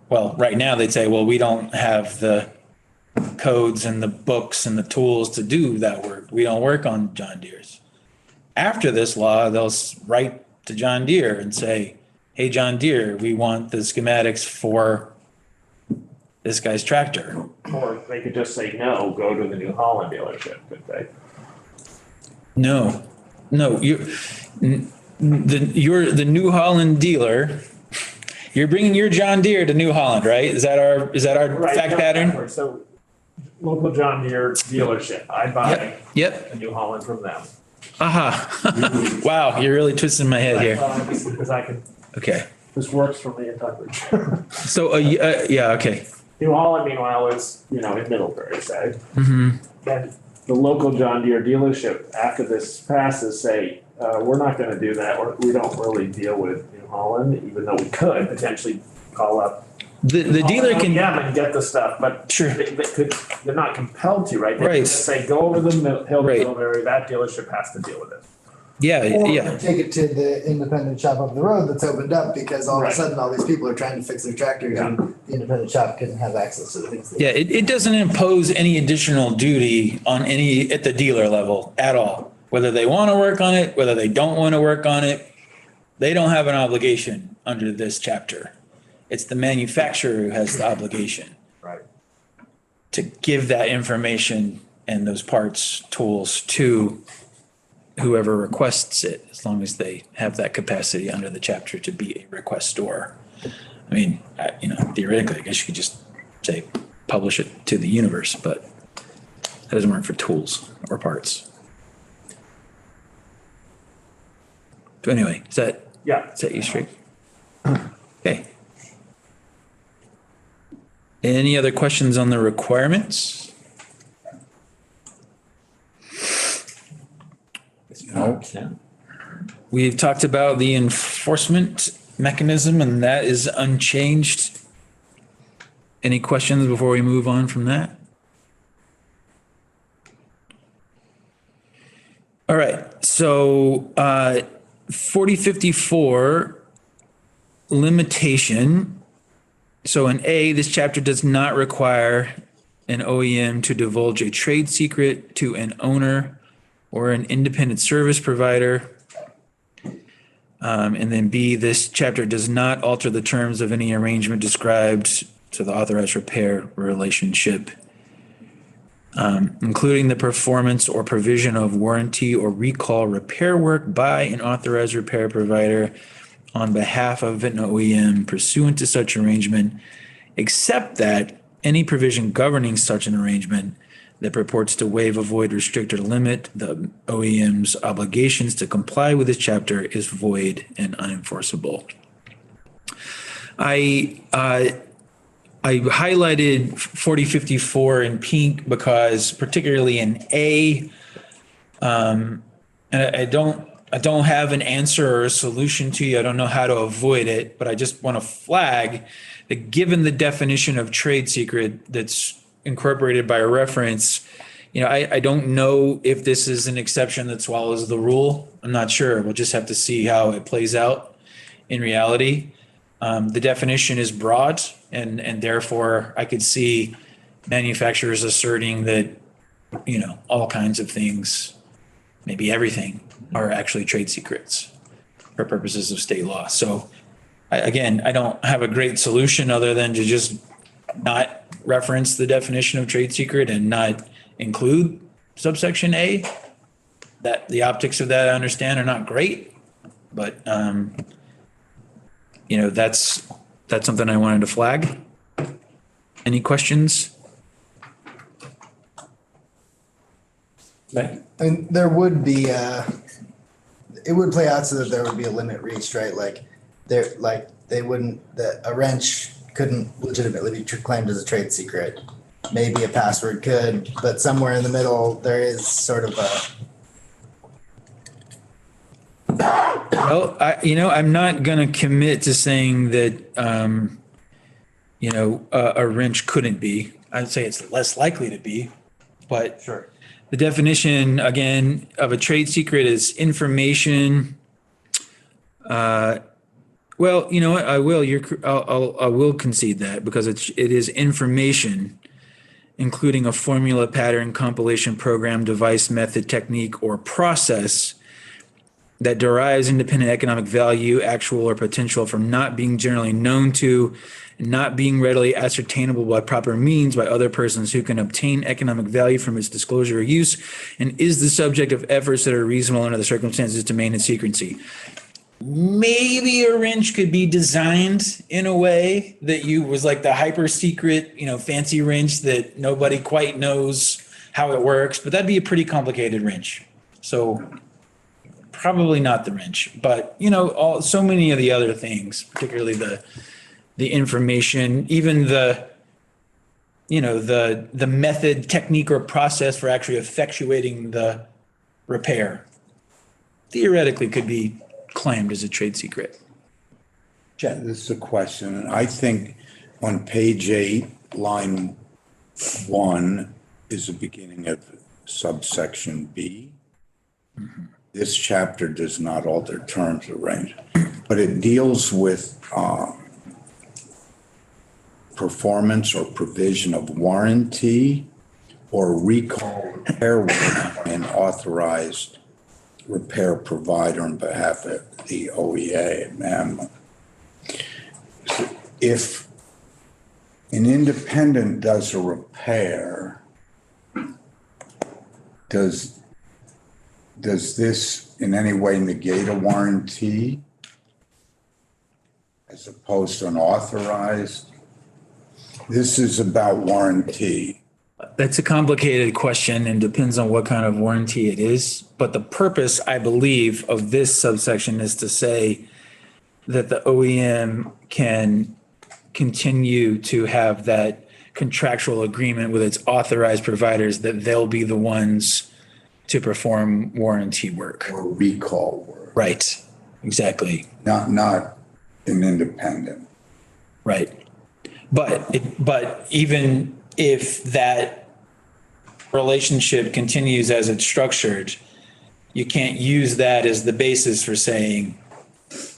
[SPEAKER 2] well, right now they'd say, well, we don't have the codes and the books and the tools to do that work. We don't work on John Deere's. After this law, they'll write to John Deere and say, hey, John Deere, we want the schematics for this guy's tractor.
[SPEAKER 7] Or they could just say, no, go to the New Holland dealership, could they?
[SPEAKER 2] No, you're the New Holland dealer. You're bringing your John Deere to New Holland, right? Is that our
[SPEAKER 7] Right,
[SPEAKER 2] fact
[SPEAKER 7] no,
[SPEAKER 2] pattern?
[SPEAKER 7] So local John Deere dealership, I buy
[SPEAKER 2] Yep.
[SPEAKER 7] a New Holland from them.
[SPEAKER 2] Aha. Wow, you're really twisting my head here.
[SPEAKER 7] Because I can,
[SPEAKER 2] Okay.
[SPEAKER 7] this works for me in Tuckbridge.
[SPEAKER 2] So, yeah, okay.
[SPEAKER 7] New Holland, meanwhile, is, in Middlebury, say.
[SPEAKER 2] Mm-hmm.
[SPEAKER 7] And the local John Deere dealership, after this passes, say, we're not gonna do that, or we don't really deal with New Holland, even though we could potentially call up.
[SPEAKER 2] The dealer can,
[SPEAKER 7] Yeah, and get the stuff, but
[SPEAKER 2] Sure.
[SPEAKER 7] they're not compelled to, right? They can
[SPEAKER 2] Right.
[SPEAKER 7] just say, go over the hill to
[SPEAKER 2] Right.
[SPEAKER 7] Middlebury, that dealership has to deal with it.
[SPEAKER 2] yeah.
[SPEAKER 5] Or take it to the independent shop up the road that's opened up because all of
[SPEAKER 7] Right.
[SPEAKER 5] a sudden all these people are trying to fix their tractors and the independent shop couldn't have access to the things.
[SPEAKER 2] Yeah, it doesn't impose any additional duty on any at the dealer level at all. Whether they want to work on it, whether they don't want to work on it, they don't have an obligation under this chapter. It's the manufacturer who has the obligation.
[SPEAKER 7] Right.
[SPEAKER 2] To give that information and those parts, tools to whoever requests it, as long as they have that capacity under the chapter to be a requestor. I mean, theoretically, I guess you could just say, publish it to the universe, but that doesn't work for tools or parts. So anyway, is that you straight? Okay. Any other questions on the requirements?
[SPEAKER 4] No.
[SPEAKER 2] We've talked about the enforcement mechanism and that is unchanged. Any questions before we move on from that? All right, so 4054 limitation. So in A, this chapter does not require an OEM to divulge a trade secret to an owner or an independent service provider. And then B, this chapter does not alter the terms of any arrangement described to the authorized repair relationship, including the performance or provision of warranty or recall repair work by an authorized repair provider on behalf of an OEM pursuant to such arrangement, except that any provision governing such an arrangement that purports to waive, avoid, restrict, or limit the OEM's obligations to comply with this chapter is void and unenforceable. I highlighted 4054 in pink because particularly in A, and I don't have an answer or a solution to you. I don't know how to avoid it, but I just want to flag that given the definition of trade secret that's incorporated by reference, I don't know if this is an exception that swallows the rule. I'm not sure. We'll just have to see how it plays out in reality. The definition is broad and therefore I could see manufacturers asserting that, all kinds of things, maybe everything, are actually trade secrets for purposes of state law. So I don't have a great solution other than to just not reference the definition of trade secret and not include subsection A. That the optics of that I understand are not great, but that's something I wanted to flag. Any questions?
[SPEAKER 4] Right.
[SPEAKER 5] I mean, there would be, it would play out so that there would be a limit reached, right? Like, they wouldn't, that a wrench couldn't legitimately be claimed as a trade secret. Maybe a password could, but somewhere in the middle, there is sort of a,
[SPEAKER 2] Well, I'm not gonna commit to saying that, a wrench couldn't be. I'd say it's less likely to be, but
[SPEAKER 7] Sure.
[SPEAKER 2] the definition, again, of a trade secret is information. Well, you know what? I will. I will concede that because it is information, including a formula, pattern, compilation, program, device, method, technique, or process that derives independent economic value, actual or potential, from not being generally known to and not being readily ascertainable by proper means by other persons who can obtain economic value from its disclosure or use, and is the subject of efforts that are reasonable under the circumstances to maintain secrecy. Maybe a wrench could be designed in a way that was like the hyper secret, fancy wrench that nobody quite knows how it works, but that'd be a pretty complicated wrench. So probably not the wrench, but so many of the other things, particularly the information, even the method, technique, or process for actually effectuating the repair, theoretically could be claimed as a trade secret.
[SPEAKER 6] This is a question, and I think on page 8, line 1 is the beginning of subsection B. This chapter does not alter terms of range, but it deals with performance or provision of warranty or recall repair work and authorized repair provider on behalf of the OEM. If an independent does a repair, does this in any way negate a warranty as opposed to an authorized? This is about warranty.
[SPEAKER 2] That's a complicated question and depends on what kind of warranty it is. But the purpose, I believe, of this subsection is to say that the OEM can continue to have that contractual agreement with its authorized providers that they'll be the ones to perform warranty work.
[SPEAKER 6] Or recall work.
[SPEAKER 2] Right, exactly.
[SPEAKER 6] Not an independent.
[SPEAKER 2] Right. But even if that relationship continues as it's structured, you can't use that as the basis for saying,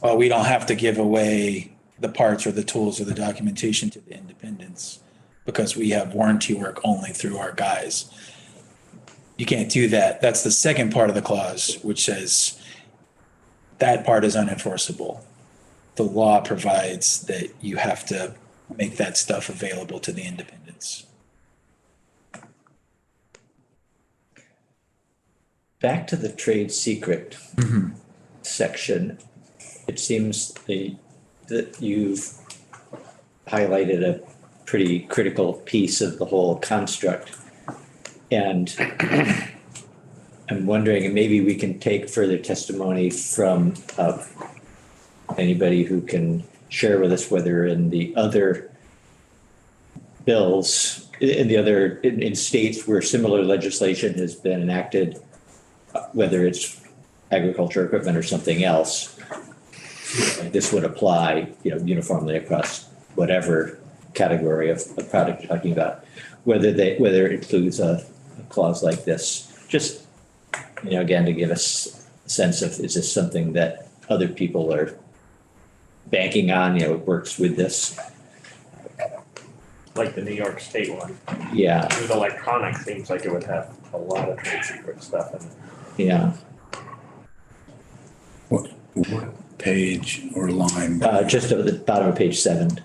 [SPEAKER 2] well, we don't have to give away the parts or the tools or the documentation to the independents because we have warranty work only through our guys. You can't do that. That's the second part of the clause, which says that part is unenforceable. The law provides that you have to make that stuff available to the independents.
[SPEAKER 4] Back to the trade secret section, it seems that you've highlighted a pretty critical piece of the whole construct. And I'm wondering, and maybe we can take further testimony from anybody who can share with us whether in the other bills, in states where similar legislation has been enacted, whether it's agriculture equipment or something else, this would apply, uniformly across whatever category of product you're talking about, whether it includes a clause like this. Just, again, to give us a sense of, is this something that other people are banking on, it works with this?
[SPEAKER 7] Like the New York State one.
[SPEAKER 4] Yeah,
[SPEAKER 7] With electronic, seems like it would have a lot of trade secret stuff in it.
[SPEAKER 4] yeah.
[SPEAKER 6] What page or line?
[SPEAKER 4] Just at the bottom of page 7.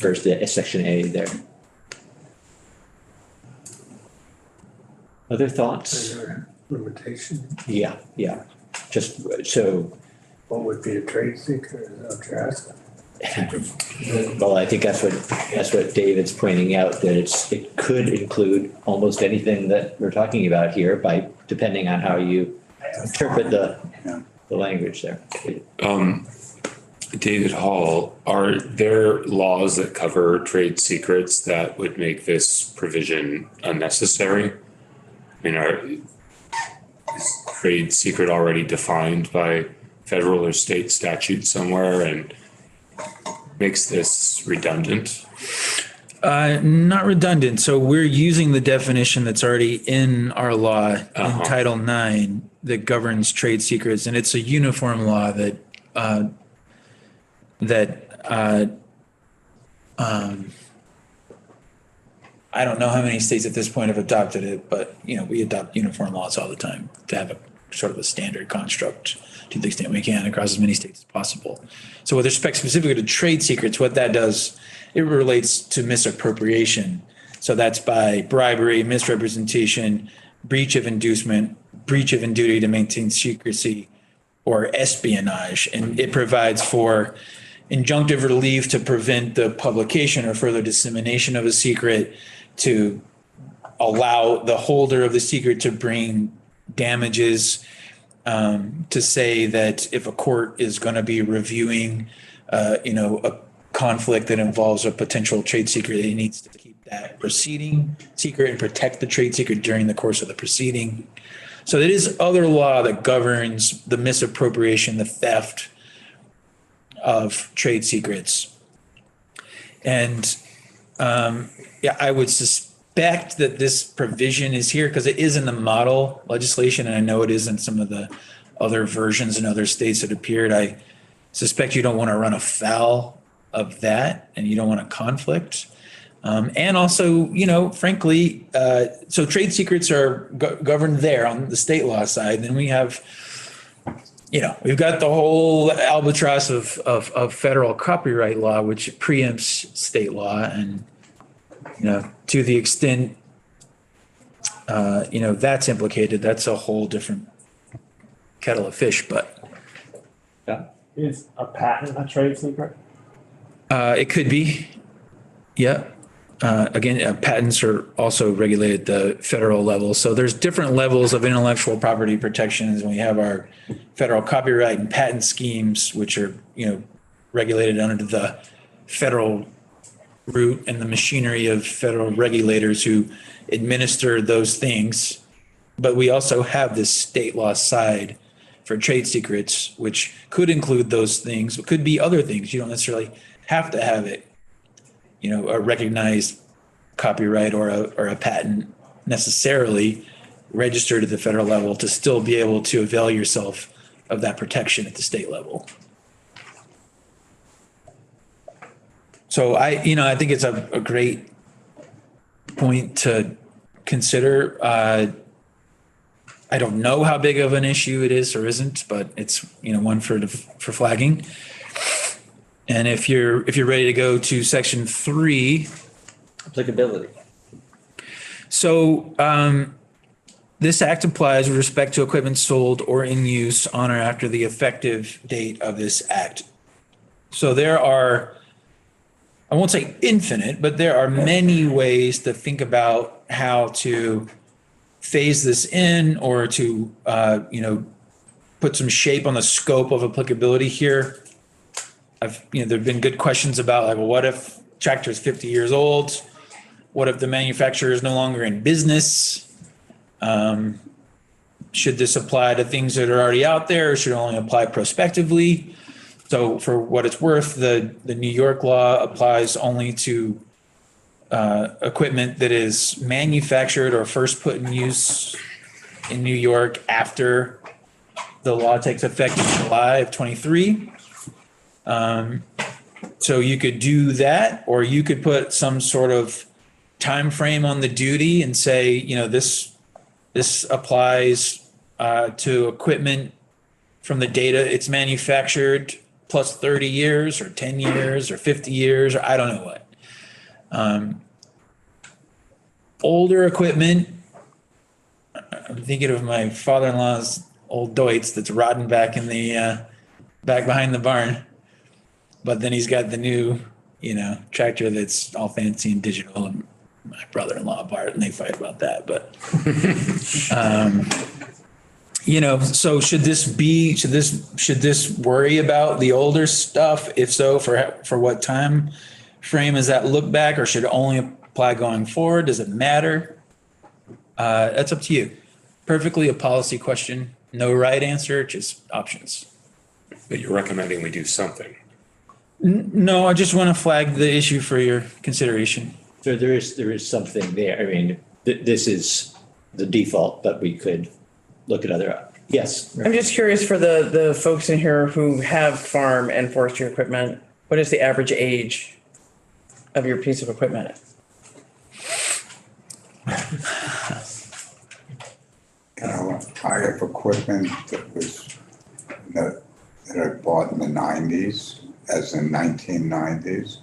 [SPEAKER 4] First, section A there. Other thoughts?
[SPEAKER 3] Is there a limitation?
[SPEAKER 4] Yeah. Just so,
[SPEAKER 3] What would be a trade secret? Is that what you're asking?
[SPEAKER 4] Well, I think that's what David's pointing out, that it could include almost anything that we're talking about here depending on how you interpret the language there.
[SPEAKER 10] David Hall, are there laws that cover trade secrets that would make this provision unnecessary? I mean, is trade secret already defined by federal or state statute somewhere and makes this redundant?
[SPEAKER 2] Not redundant. So we're using the definition that's already in our law in Title IX that governs trade secrets, and it's a uniform law that I don't know how many states at this point have adopted it, but we adopt uniform laws all the time to have a sort of a standard construct to the extent we can across as many states as possible. So with respect specifically to trade secrets, what that does, it relates to misappropriation. So that's by bribery, misrepresentation, breach of inducement, breach of duty to maintain secrecy, or espionage. And it provides for injunctive relief to prevent the publication or further dissemination of a secret, to allow the holder of the secret to bring damages, to say that if a court is going to be reviewing, a conflict that involves a potential trade secret, it needs to keep that proceeding secret and protect the trade secret during the course of the proceeding. So it is other law that governs the misappropriation, the theft of trade secrets. And I would suspect that this provision is here because it is in the model legislation, and I know it is in some of the other versions in other states that appeared. I suspect you don't want to run afoul of that, and you don't want a conflict. And also, frankly, so trade secrets are governed there on the state law side. Then we have, we've got the whole albatross of federal copyright law, which preempts state law. And, to the extent, that's implicated, that's a whole different kettle of fish. But
[SPEAKER 7] Is a patent a trade secret?
[SPEAKER 2] it could be. Yeah. Again, patents are also regulated at the federal level. So there's different levels of intellectual property protections. And we have our federal copyright and patent schemes, which are, regulated under the federal route and the machinery of federal regulators who administer those things. But we also have this state law side for trade secrets, which could include those things, but could be other things. You don't necessarily have to have it, a recognized copyright or a patent necessarily registered at the federal level to still be able to avail yourself of that protection at the state level. So I think it's a great point to consider. I don't know how big of an issue it is or isn't, but it's, one for flagging. And if you're ready to go to section 3.
[SPEAKER 4] Applicability.
[SPEAKER 2] So this act applies with respect to equipment sold or in use on or after the effective date of this act. So there are, I won't say infinite, but there are many ways to think about how to phase this in or to, put some shape on the scope of applicability here. There've been good questions about what if tractor is 50 years old? What if the manufacturer is no longer in business? Should this apply to things that are already out there, or should it only apply prospectively? So for what it's worth, the New York law applies only to equipment that is manufactured or first put in use in New York after the law takes effect in July of 23. So you could do that, or you could put some sort of time frame on the duty and say, this applies to equipment from the data it's manufactured plus 30 years or 10 years or 50 years, or I don't know what. Older equipment, I'm thinking of my father-in-law's old Deutz that's rotting back in the back behind the barn. but then he's got the new, tractor that's all fancy and digital, and my brother-in-law Bart, and they fight about that, but so should this worry about the older stuff? If so, for what time frame is that look back, or should it only apply going forward? Does it matter? That's up to you. Perfectly a policy question. No right answer, just options.
[SPEAKER 10] But you're recommending we do something.
[SPEAKER 2] No, I just want to flag the issue for your consideration.
[SPEAKER 4] So there is something there. I mean, this is the default, but we could look at other, yes.
[SPEAKER 8] I'm just curious for the folks in here who have farm and forestry equipment, what is the average age of your piece of equipment?
[SPEAKER 6] I have equipment that I bought in the 90s, as in 1990s.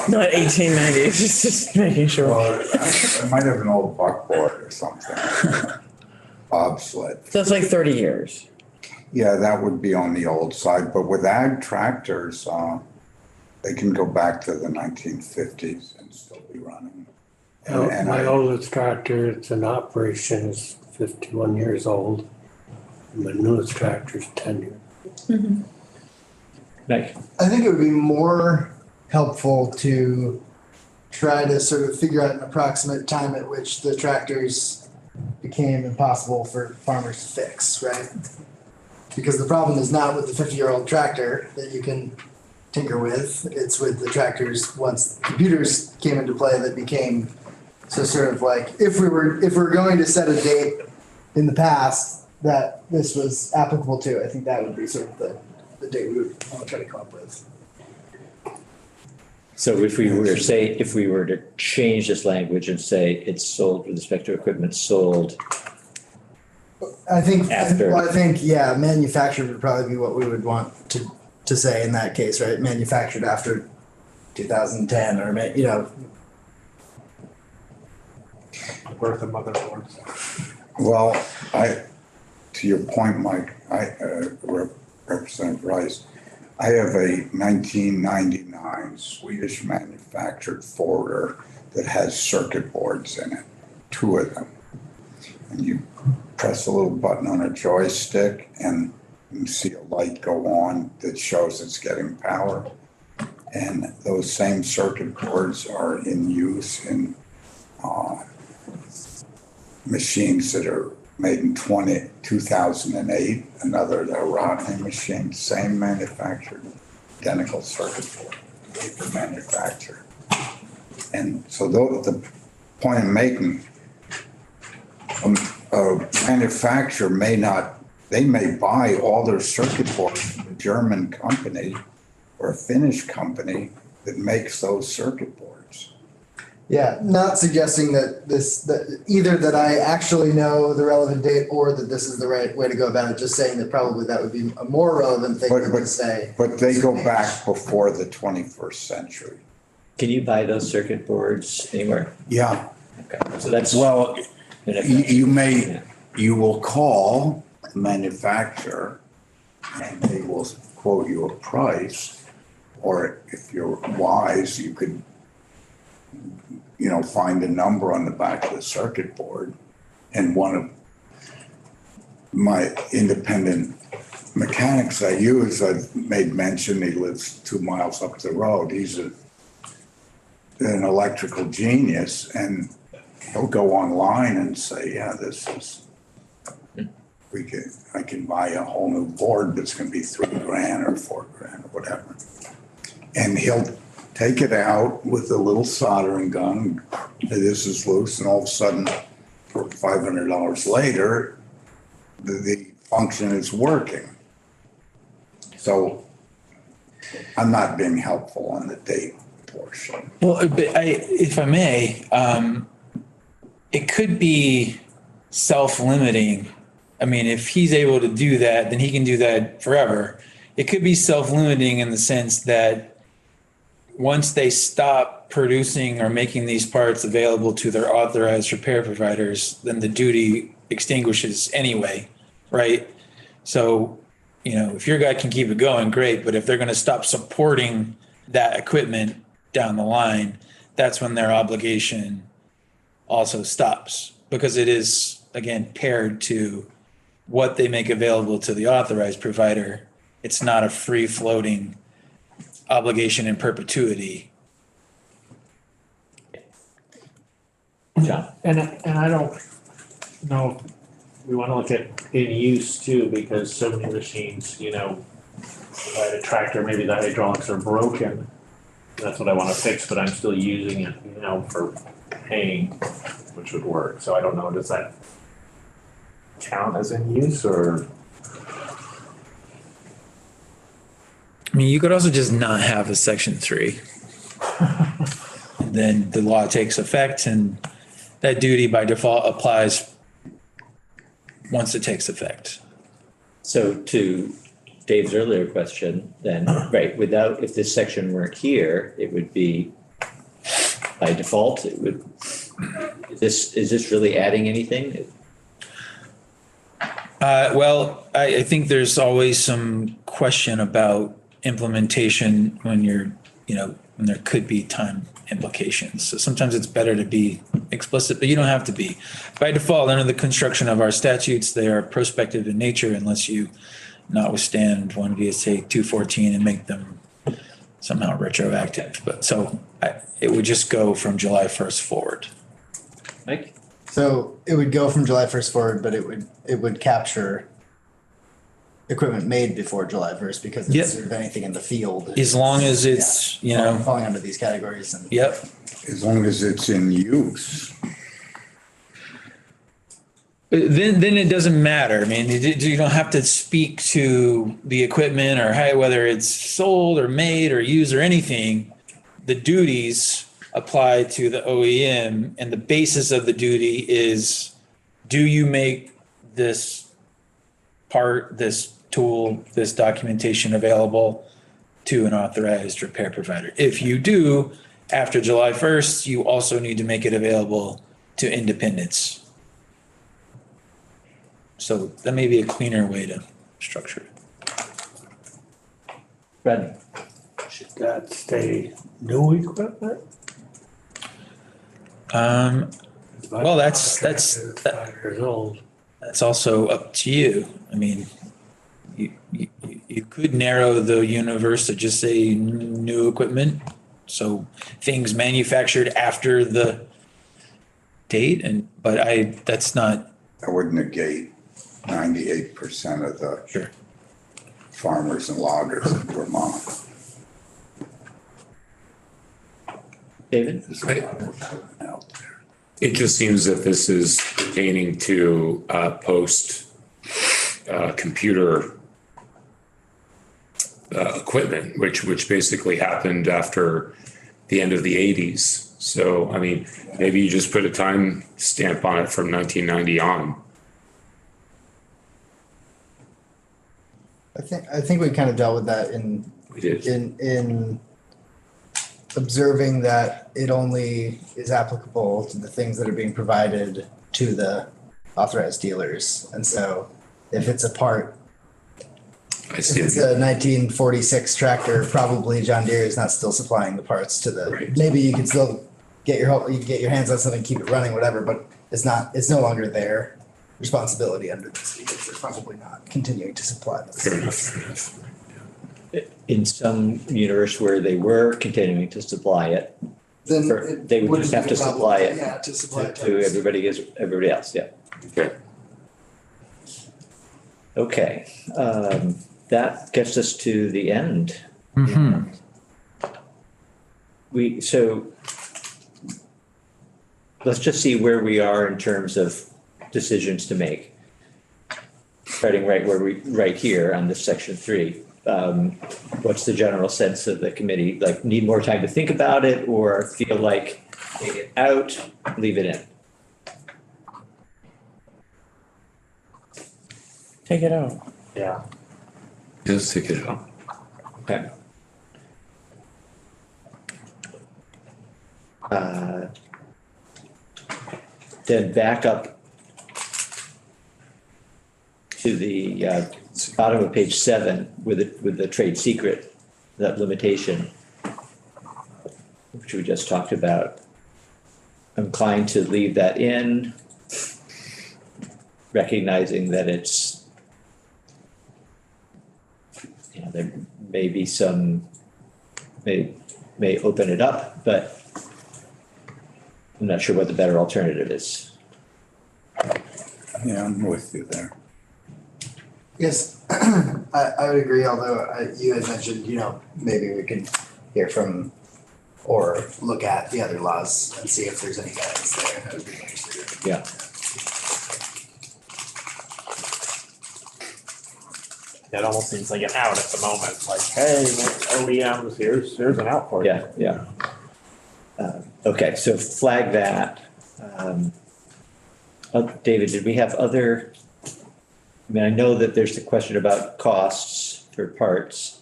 [SPEAKER 8] Not 1890s, just making sure.
[SPEAKER 6] Well, I might have an old buckboard or something. Bobsled.
[SPEAKER 8] So it's like 30 years.
[SPEAKER 6] Yeah, that would be on the old side, but with ag tractors, they can go back to the 1950s and still be running. And
[SPEAKER 9] My oldest tractor, it's in operation, is 51 years old. My newest tractor is 10 years.
[SPEAKER 4] Like,
[SPEAKER 5] I think it would be more helpful to try to sort of figure out an approximate time at which the tractors became impossible for farmers to fix, right? Because the problem is not with the 50-year-old tractor that you can tinker with. It's with the tractors once computers came into play that became so sort of like if we're going to set a date in the past that this was applicable to, I think that would be sort of the date we would want to try to come up with.
[SPEAKER 4] so if we were to change this language and say it's sold with respect to equipment sold,
[SPEAKER 5] I think
[SPEAKER 4] After.
[SPEAKER 5] yeah, manufactured would probably be what we would want to say in that case, right? Manufactured after 2010 or
[SPEAKER 9] Worth of motherboards.
[SPEAKER 6] Well, to your point, Mike, Representative Rice, I have a 1999 Swedish manufactured forwarder that has circuit boards in it, 2 of them. And you press a little button on a joystick and you see a light go on that shows it's getting power. And those same circuit boards are in use in machines that are made in 2008, another Rodney machine, same manufacturer, identical circuit board, paper manufacturer. And so the point I'm making, a manufacturer they may buy all their circuit boards from a German company or a Finnish company that makes those circuit boards.
[SPEAKER 5] Yeah, not suggesting that either that I actually know the relevant date or that this is the right way to go about it. Just saying that probably that would be a more relevant thing to say.
[SPEAKER 6] But they go back before the 21st century.
[SPEAKER 4] can you buy those circuit boards anywhere?
[SPEAKER 6] Yeah.
[SPEAKER 4] Okay, so that's.
[SPEAKER 6] Well,
[SPEAKER 4] Yeah.
[SPEAKER 6] you will call the manufacturer and they will quote you a price. Or if you're wise, you could, find a number on the back of the circuit board. And one of my independent mechanics I use, I've made mention, he lives 2 miles up the road. He's an electrical genius, and he'll go online and say, yeah, I can buy a whole new board that's going to be $3,000 or $4,000 or whatever. And he'll take it out with a little soldering gun. This is loose, and all of a sudden, $500 later, the function is working. So I'm not being helpful on the date portion.
[SPEAKER 2] Well, but if I may, it could be self-limiting. I mean, if he's able to do that, then he can do that forever. It could be self-limiting in the sense that once they stop producing or making these parts available to their authorized repair providers, then the duty extinguishes anyway, right? So you know, if your guy can keep it going, great, but if they're gonna stop supporting that equipment down the line, that's when their obligation also stops, because it is, again, paired to what they make available to the authorized provider. It's not a free floating obligation in perpetuity.
[SPEAKER 4] John?
[SPEAKER 7] And I don't know, if we wanna look at in use too, because so many machines, you know, at a tractor, maybe the hydraulics are broken. That's what I wanna fix, but I'm still using it, you know, for paying, which would work. So I don't know, does that count as in use or?
[SPEAKER 2] I mean, you could also just not have a section 3. And then the law takes effect and that duty by default applies once it takes effect.
[SPEAKER 4] So to Dave's earlier question, then, right, without, if this section weren't here, it would be by default, it would, is this really adding anything?
[SPEAKER 2] Well, I think there's always some question about implementation when you're, you know, when there could be time implications. So sometimes it's better to be explicit, but you don't have to be. By default, under the construction of our statutes, they are prospective in nature unless you notwithstand 1 VSA 214 and make them somehow retroactive. But so it would just go from July 1st forward.
[SPEAKER 4] Mike?
[SPEAKER 5] So it would go from July 1st forward, but it would capture equipment made before July 1st because it's
[SPEAKER 2] Yep.
[SPEAKER 5] sort of anything in the field.
[SPEAKER 2] As long as it's, you know,
[SPEAKER 5] Falling under these categories and.
[SPEAKER 2] yep.
[SPEAKER 6] As long as it's in use.
[SPEAKER 2] Then it doesn't matter. I mean, you don't have to speak to the equipment or hey, whether it's sold or made or used or anything. The duties apply to the OEM, and the basis of the duty is, do you make this part, this tool, this documentation available to an authorized repair provider? If you do, after July 1st, you also need to make it available to independents. So that may be a cleaner way to structure it.
[SPEAKER 4] Brad?
[SPEAKER 9] Should that stay new equipment?
[SPEAKER 2] Well, that's
[SPEAKER 9] 5 years old.
[SPEAKER 2] that's also up to you. I mean, you could narrow the universe to just say new equipment. So things manufactured after the date, but that's not.
[SPEAKER 6] That would negate 98% of the
[SPEAKER 2] Sure.
[SPEAKER 6] farmers and loggers in Vermont.
[SPEAKER 4] David?
[SPEAKER 6] There's a lot of equipment out there.
[SPEAKER 10] It just seems that this is pertaining to post computer equipment, which basically happened after the end of the 80s. So, I mean, maybe you just put a time stamp on it from 1990 on.
[SPEAKER 5] I think we kind of dealt with that
[SPEAKER 10] We did.
[SPEAKER 5] in observing that it only is applicable to the things that are being provided to the authorized dealers. And so if it's a part,
[SPEAKER 10] I
[SPEAKER 5] if
[SPEAKER 10] see.
[SPEAKER 5] it's a 1946 tractor, probably John Deere is not still supplying the parts to the,
[SPEAKER 10] Right.
[SPEAKER 5] maybe you can still you can get your hands on something, keep it running, whatever, but it's no longer their responsibility under this because they're probably not continuing to supply
[SPEAKER 10] Fair
[SPEAKER 5] those.
[SPEAKER 10] enough, fair enough.
[SPEAKER 4] In some universe where they were continuing to supply it,
[SPEAKER 5] Then
[SPEAKER 4] For-
[SPEAKER 5] it
[SPEAKER 4] they would
[SPEAKER 5] wouldn't
[SPEAKER 4] just have
[SPEAKER 5] be
[SPEAKER 4] to
[SPEAKER 5] a problem.
[SPEAKER 4] supply it
[SPEAKER 5] Yeah, to supply it.
[SPEAKER 4] to everybody else, yeah.
[SPEAKER 10] Okay.
[SPEAKER 4] Okay, that gets us to the end.
[SPEAKER 2] Mhm.
[SPEAKER 4] So let's just see where we are in terms of decisions to make. Starting right here on this section 3. What's the general sense of the committee? Like, need more time to think about it or feel like take it out, leave it in?
[SPEAKER 8] Take it out.
[SPEAKER 7] Yeah.
[SPEAKER 10] Just take it out.
[SPEAKER 4] Okay. Then back up to the bottom of page 7 with the trade secret, that limitation, which we just talked about. I'm inclined to leave that in, recognizing that it's, there may be some, may open it up, but I'm not sure what the better alternative is.
[SPEAKER 6] Yeah, I'm with you there.
[SPEAKER 5] Yes, I would agree, although you had mentioned, maybe we can hear from or look at the other laws and see if there's any guidance there. I would be interested in.
[SPEAKER 4] Yeah.
[SPEAKER 7] That almost seems like an out at the moment, like, hey, OEMs, here's an out for you.
[SPEAKER 4] Yeah. Okay, so flag that. David, did we have other, I know that there's the question about costs for parts,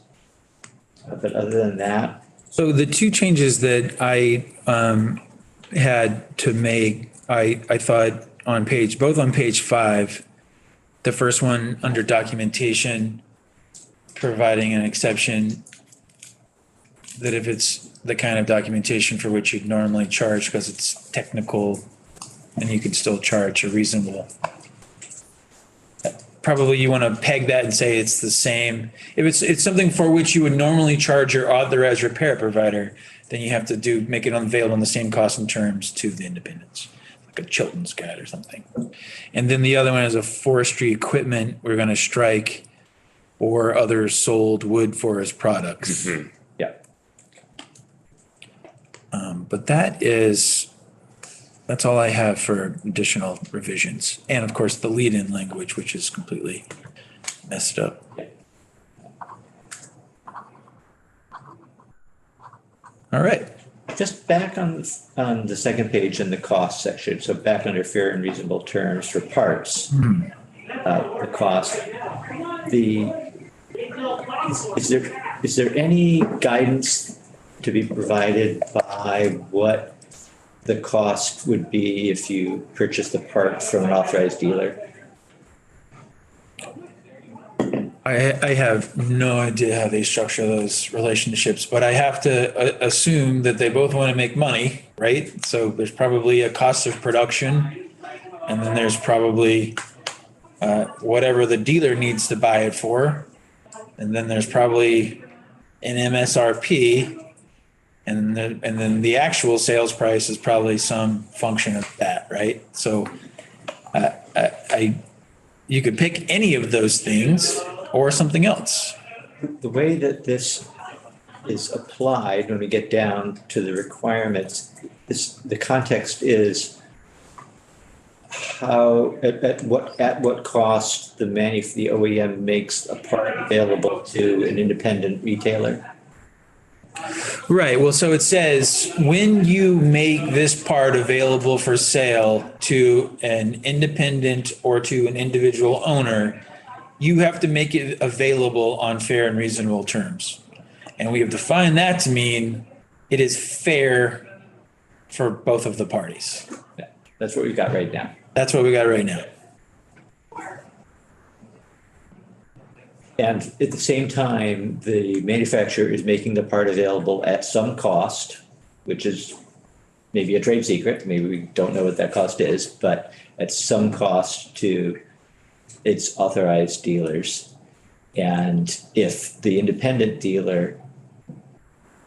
[SPEAKER 4] but other than that,
[SPEAKER 2] So the two changes that I had to make, I thought both on page 5, the first one under documentation, providing an exception that if it's the kind of documentation for which you'd normally charge because it's technical and you could still charge a reasonable. Probably you want to peg that and say it's the same. If it's something for which you would normally charge your authorized repair provider, then you have to make it available on the same cost and terms to the independents, like a Chilton's guide or something. And then the other one is a forestry equipment. We're going to strike or other sold wood forest products.
[SPEAKER 10] Mm-hmm.
[SPEAKER 4] yeah.
[SPEAKER 2] But that's all I have for additional revisions. And of course, the lead-in language, which is completely messed up. All right.
[SPEAKER 4] Just back on the second page in the cost section, so back under fair and reasonable terms for parts, the cost, is there any guidance to be provided by what the cost would be if you purchase the part from an authorized dealer?
[SPEAKER 2] I have no idea how they structure those relationships, but I have to assume that they both want to make money, right? So there's probably a cost of production, and then there's probably whatever the dealer needs to buy it for, and then there's probably an MSRP, and then the actual sales price is probably some function of that, right? So you could pick any of those things or something else.
[SPEAKER 4] The way that this is applied, when we get down to the requirements, the context is how, at what cost the OEM makes a part available to an independent retailer.
[SPEAKER 2] Right. Well, so it says when you make this part available for sale to an independent or to an individual owner, you have to make it available on fair and reasonable terms. And we have defined that to mean it is fair for both of the parties.
[SPEAKER 4] Yeah, that's what we've got right now.
[SPEAKER 2] That's what we got right now.
[SPEAKER 4] And at the same time, the manufacturer is making the part available at some cost, which is maybe a trade secret. Maybe we don't know what that cost is, but at some cost to its authorized dealers. And if the independent dealer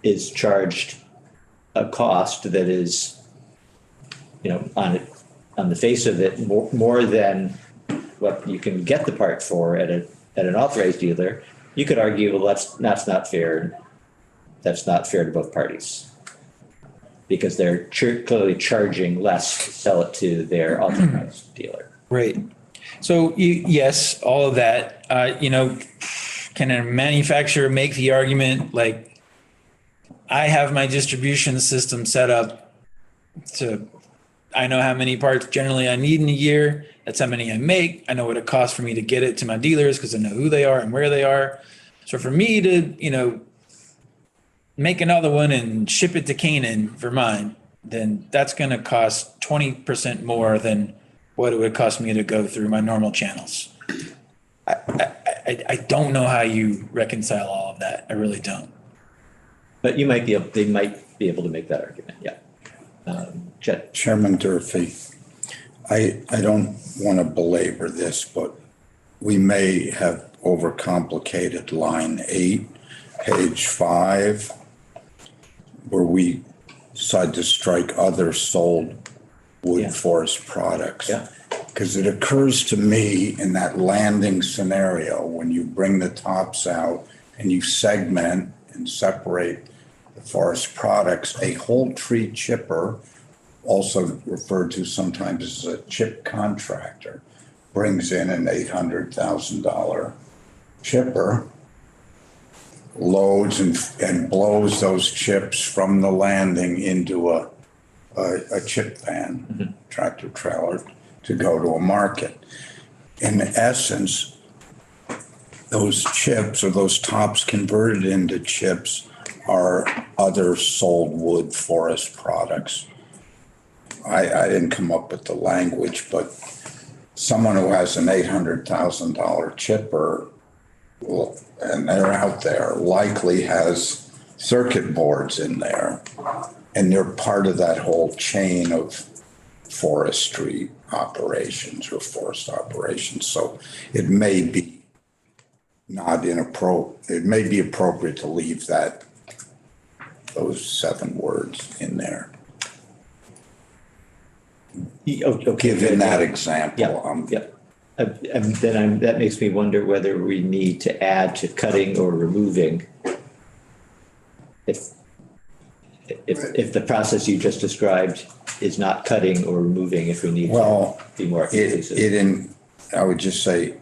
[SPEAKER 4] is charged a cost that is, on the face of it, more than what you can get the part for at an authorized dealer, you could argue, well, that's not fair. That's not fair to both parties, because they're clearly charging less to sell it to their authorized dealer.
[SPEAKER 2] Right. So yes, all of that, can a manufacturer make the argument like, I have my distribution system set up I know how many parts generally I need in a year. That's how many I make. I know what it costs for me to get it to my dealers because I know who they are and where they are. So for me to, make another one and ship it to Canaan for mine, then that's going to cost 20% more than what it would cost me to go through my normal channels. I don't know how you reconcile all of that. I really don't.
[SPEAKER 4] But you might be, they might be able to make that argument, yeah. Chet,
[SPEAKER 6] Chairman Durfee, I don't want to belabor this, but we may have overcomplicated line 8, page 5, where we decide to strike other sold wood
[SPEAKER 4] Yeah.
[SPEAKER 6] forest products.
[SPEAKER 4] Yeah.
[SPEAKER 6] Because it occurs to me in that landing scenario, when you bring the tops out and you segment and separate the forest products, a whole tree chipper, also referred to sometimes as a chip contractor, brings in an $800,000 chipper, loads and blows those chips from the landing into a chip van, tractor trailer, to go to a market. In essence, those chips or those tops converted into chips are other sold wood forest products. I didn't come up with the language, but someone who has an $800,000 chipper, and they're out there, likely has circuit boards in there. And they're part of that whole chain of forestry operations or forest operations. So it may be not inappropriate, it may be appropriate to leave those 7 words in there.
[SPEAKER 4] okay.
[SPEAKER 6] Given that
[SPEAKER 4] good.
[SPEAKER 6] example.
[SPEAKER 4] Yeah. And then that makes me wonder whether we need to add to cutting or removing. If the process you just described is not cutting or removing, if we need to
[SPEAKER 6] Well,
[SPEAKER 4] be more inclusive.
[SPEAKER 6] I would just say,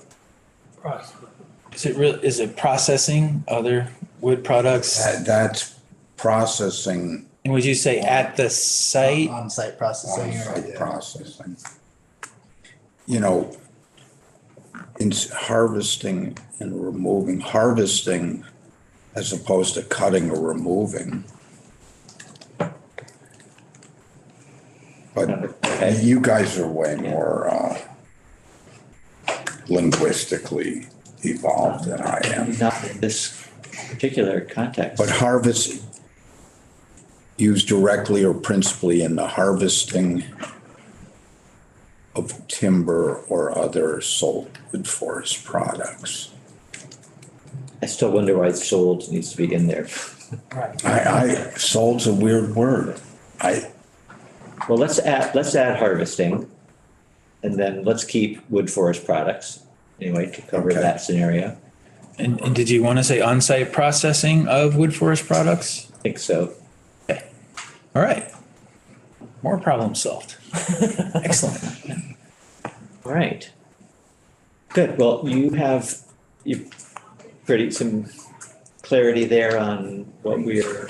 [SPEAKER 2] Is it processing other wood products?
[SPEAKER 6] that's processing,
[SPEAKER 2] And would you say at the site?
[SPEAKER 5] On-site processing.
[SPEAKER 6] on-site
[SPEAKER 5] Yeah.
[SPEAKER 6] processing. You know, in harvesting and removing, harvesting as opposed to cutting or removing. But
[SPEAKER 4] Okay.
[SPEAKER 6] you guys are way more linguistically evolved than I am.
[SPEAKER 4] Not in this particular context.
[SPEAKER 6] But harvest, used directly or principally in the harvesting of timber or other sold wood forest products.
[SPEAKER 4] I still wonder why sold needs to be in there.
[SPEAKER 6] Sold's a weird word.
[SPEAKER 4] Well, let's add harvesting, and then let's keep wood forest products, anyway, to cover
[SPEAKER 6] Okay.
[SPEAKER 4] that scenario.
[SPEAKER 2] And did you want to say on-site processing of wood forest products?
[SPEAKER 4] I think so.
[SPEAKER 2] All right. More problem solved. Excellent.
[SPEAKER 4] All right. Good. Well, you've pretty some clarity there on what we're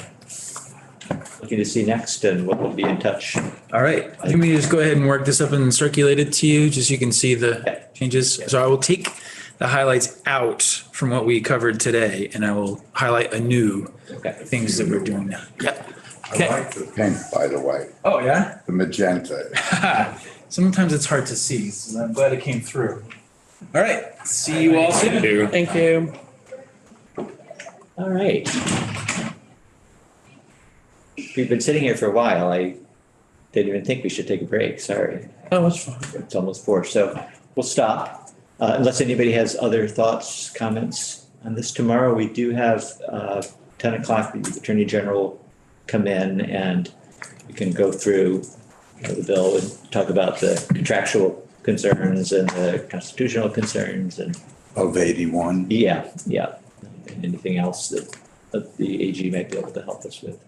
[SPEAKER 4] looking to see next and what will be in touch.
[SPEAKER 2] All right. Let me just go ahead and work this up and circulate it to you, just so you can see the changes. So I will take the highlights out from what we covered today, and I will highlight anew
[SPEAKER 4] Okay.
[SPEAKER 2] things that we're doing now. Yep.
[SPEAKER 6] I
[SPEAKER 2] Okay.
[SPEAKER 6] like the pink, by the way,
[SPEAKER 2] Oh, yeah?
[SPEAKER 6] the magenta.
[SPEAKER 2] Sometimes it's hard to see, so I'm glad it came through. All right. See you all soon.
[SPEAKER 10] Do.
[SPEAKER 8] Thank you.
[SPEAKER 4] All right. We've been sitting here for a while. I didn't even think we should take a break. Sorry.
[SPEAKER 8] Oh, that's fine.
[SPEAKER 4] It's almost 4, so we'll stop. Unless anybody has other thoughts, comments on this. Tomorrow, we do have 10 o'clock, the Attorney General come in and we can go through the bill and talk about the contractual concerns and the constitutional concerns and
[SPEAKER 6] Of 81.
[SPEAKER 4] yeah. And anything else that the AG might be able to help us with.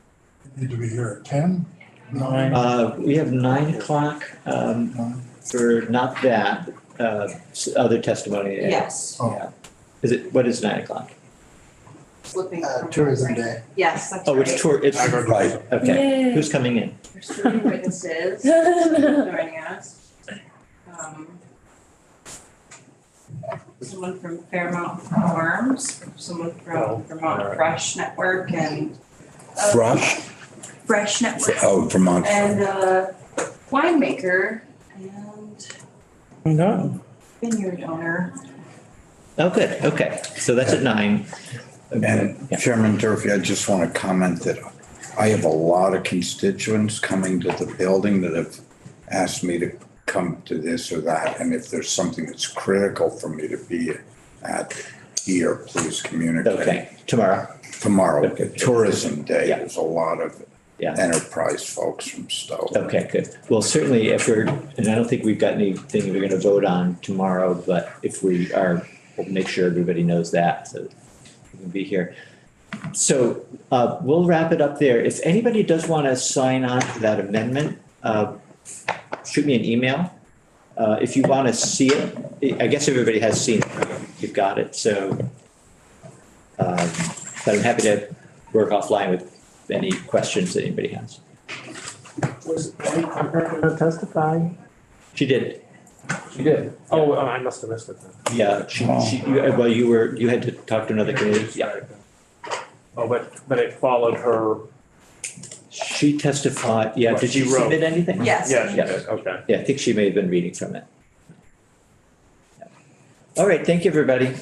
[SPEAKER 6] Need to be here at 10?
[SPEAKER 8] 9.
[SPEAKER 4] We have 9 o'clock for not that, other testimony.
[SPEAKER 1] Yes,
[SPEAKER 4] Yeah. What is 9 o'clock?
[SPEAKER 1] flipping. from
[SPEAKER 5] Tourism
[SPEAKER 1] memory.
[SPEAKER 5] Day.
[SPEAKER 1] Yes, that's
[SPEAKER 4] Oh,
[SPEAKER 1] right.
[SPEAKER 4] it's tour, it's,
[SPEAKER 6] Right.
[SPEAKER 4] okay. Who's coming in?
[SPEAKER 1] There's 3 witnesses joining us. Someone from Fairmount Farms, someone from Vermont Fresh Network and.
[SPEAKER 6] Thrush?
[SPEAKER 1] Fresh Network.
[SPEAKER 6] Oh, Vermont.
[SPEAKER 1] And winemaker and
[SPEAKER 8] No.
[SPEAKER 1] vineyard owner.
[SPEAKER 4] Oh, good, okay, so that's at 9.
[SPEAKER 6] And
[SPEAKER 4] Yeah.
[SPEAKER 6] Chairman Durfee, I just want to comment that I have a lot of constituents coming to the building that have asked me to come to this or that. And if there's something that's critical for me to be at here, please communicate.
[SPEAKER 4] Okay, tomorrow,
[SPEAKER 6] Tomorrow,
[SPEAKER 4] Okay.
[SPEAKER 6] Tourism Day,
[SPEAKER 4] Yeah.
[SPEAKER 6] there's a lot of
[SPEAKER 4] yeah.
[SPEAKER 6] enterprise folks from Stowe.
[SPEAKER 4] Okay, good. Well, certainly if we're, and I don't think we've got anything we're gonna vote on tomorrow, but if we are, we'll make sure everybody knows that, so we can be here. So, we'll wrap it up there. If anybody does wanna sign on to that amendment, shoot me an email. If you wanna see it, I guess everybody has seen it, you've got it, so. But I'm happy to work offline with any questions that anybody has.
[SPEAKER 7] Was Erica gonna testify?
[SPEAKER 4] She did.
[SPEAKER 7] She did. Oh, I must have missed it then.
[SPEAKER 4] Yeah, well, you had to talk to another committee, yeah.
[SPEAKER 7] Oh, but it followed her.
[SPEAKER 4] She testified, yeah,
[SPEAKER 7] What
[SPEAKER 4] did she
[SPEAKER 7] she wrote.
[SPEAKER 4] submit anything?
[SPEAKER 1] Yes.
[SPEAKER 7] Yeah, she
[SPEAKER 4] Yeah.
[SPEAKER 7] did, okay.
[SPEAKER 4] Yeah, I think she may have been reading from it. All right, thank you, everybody.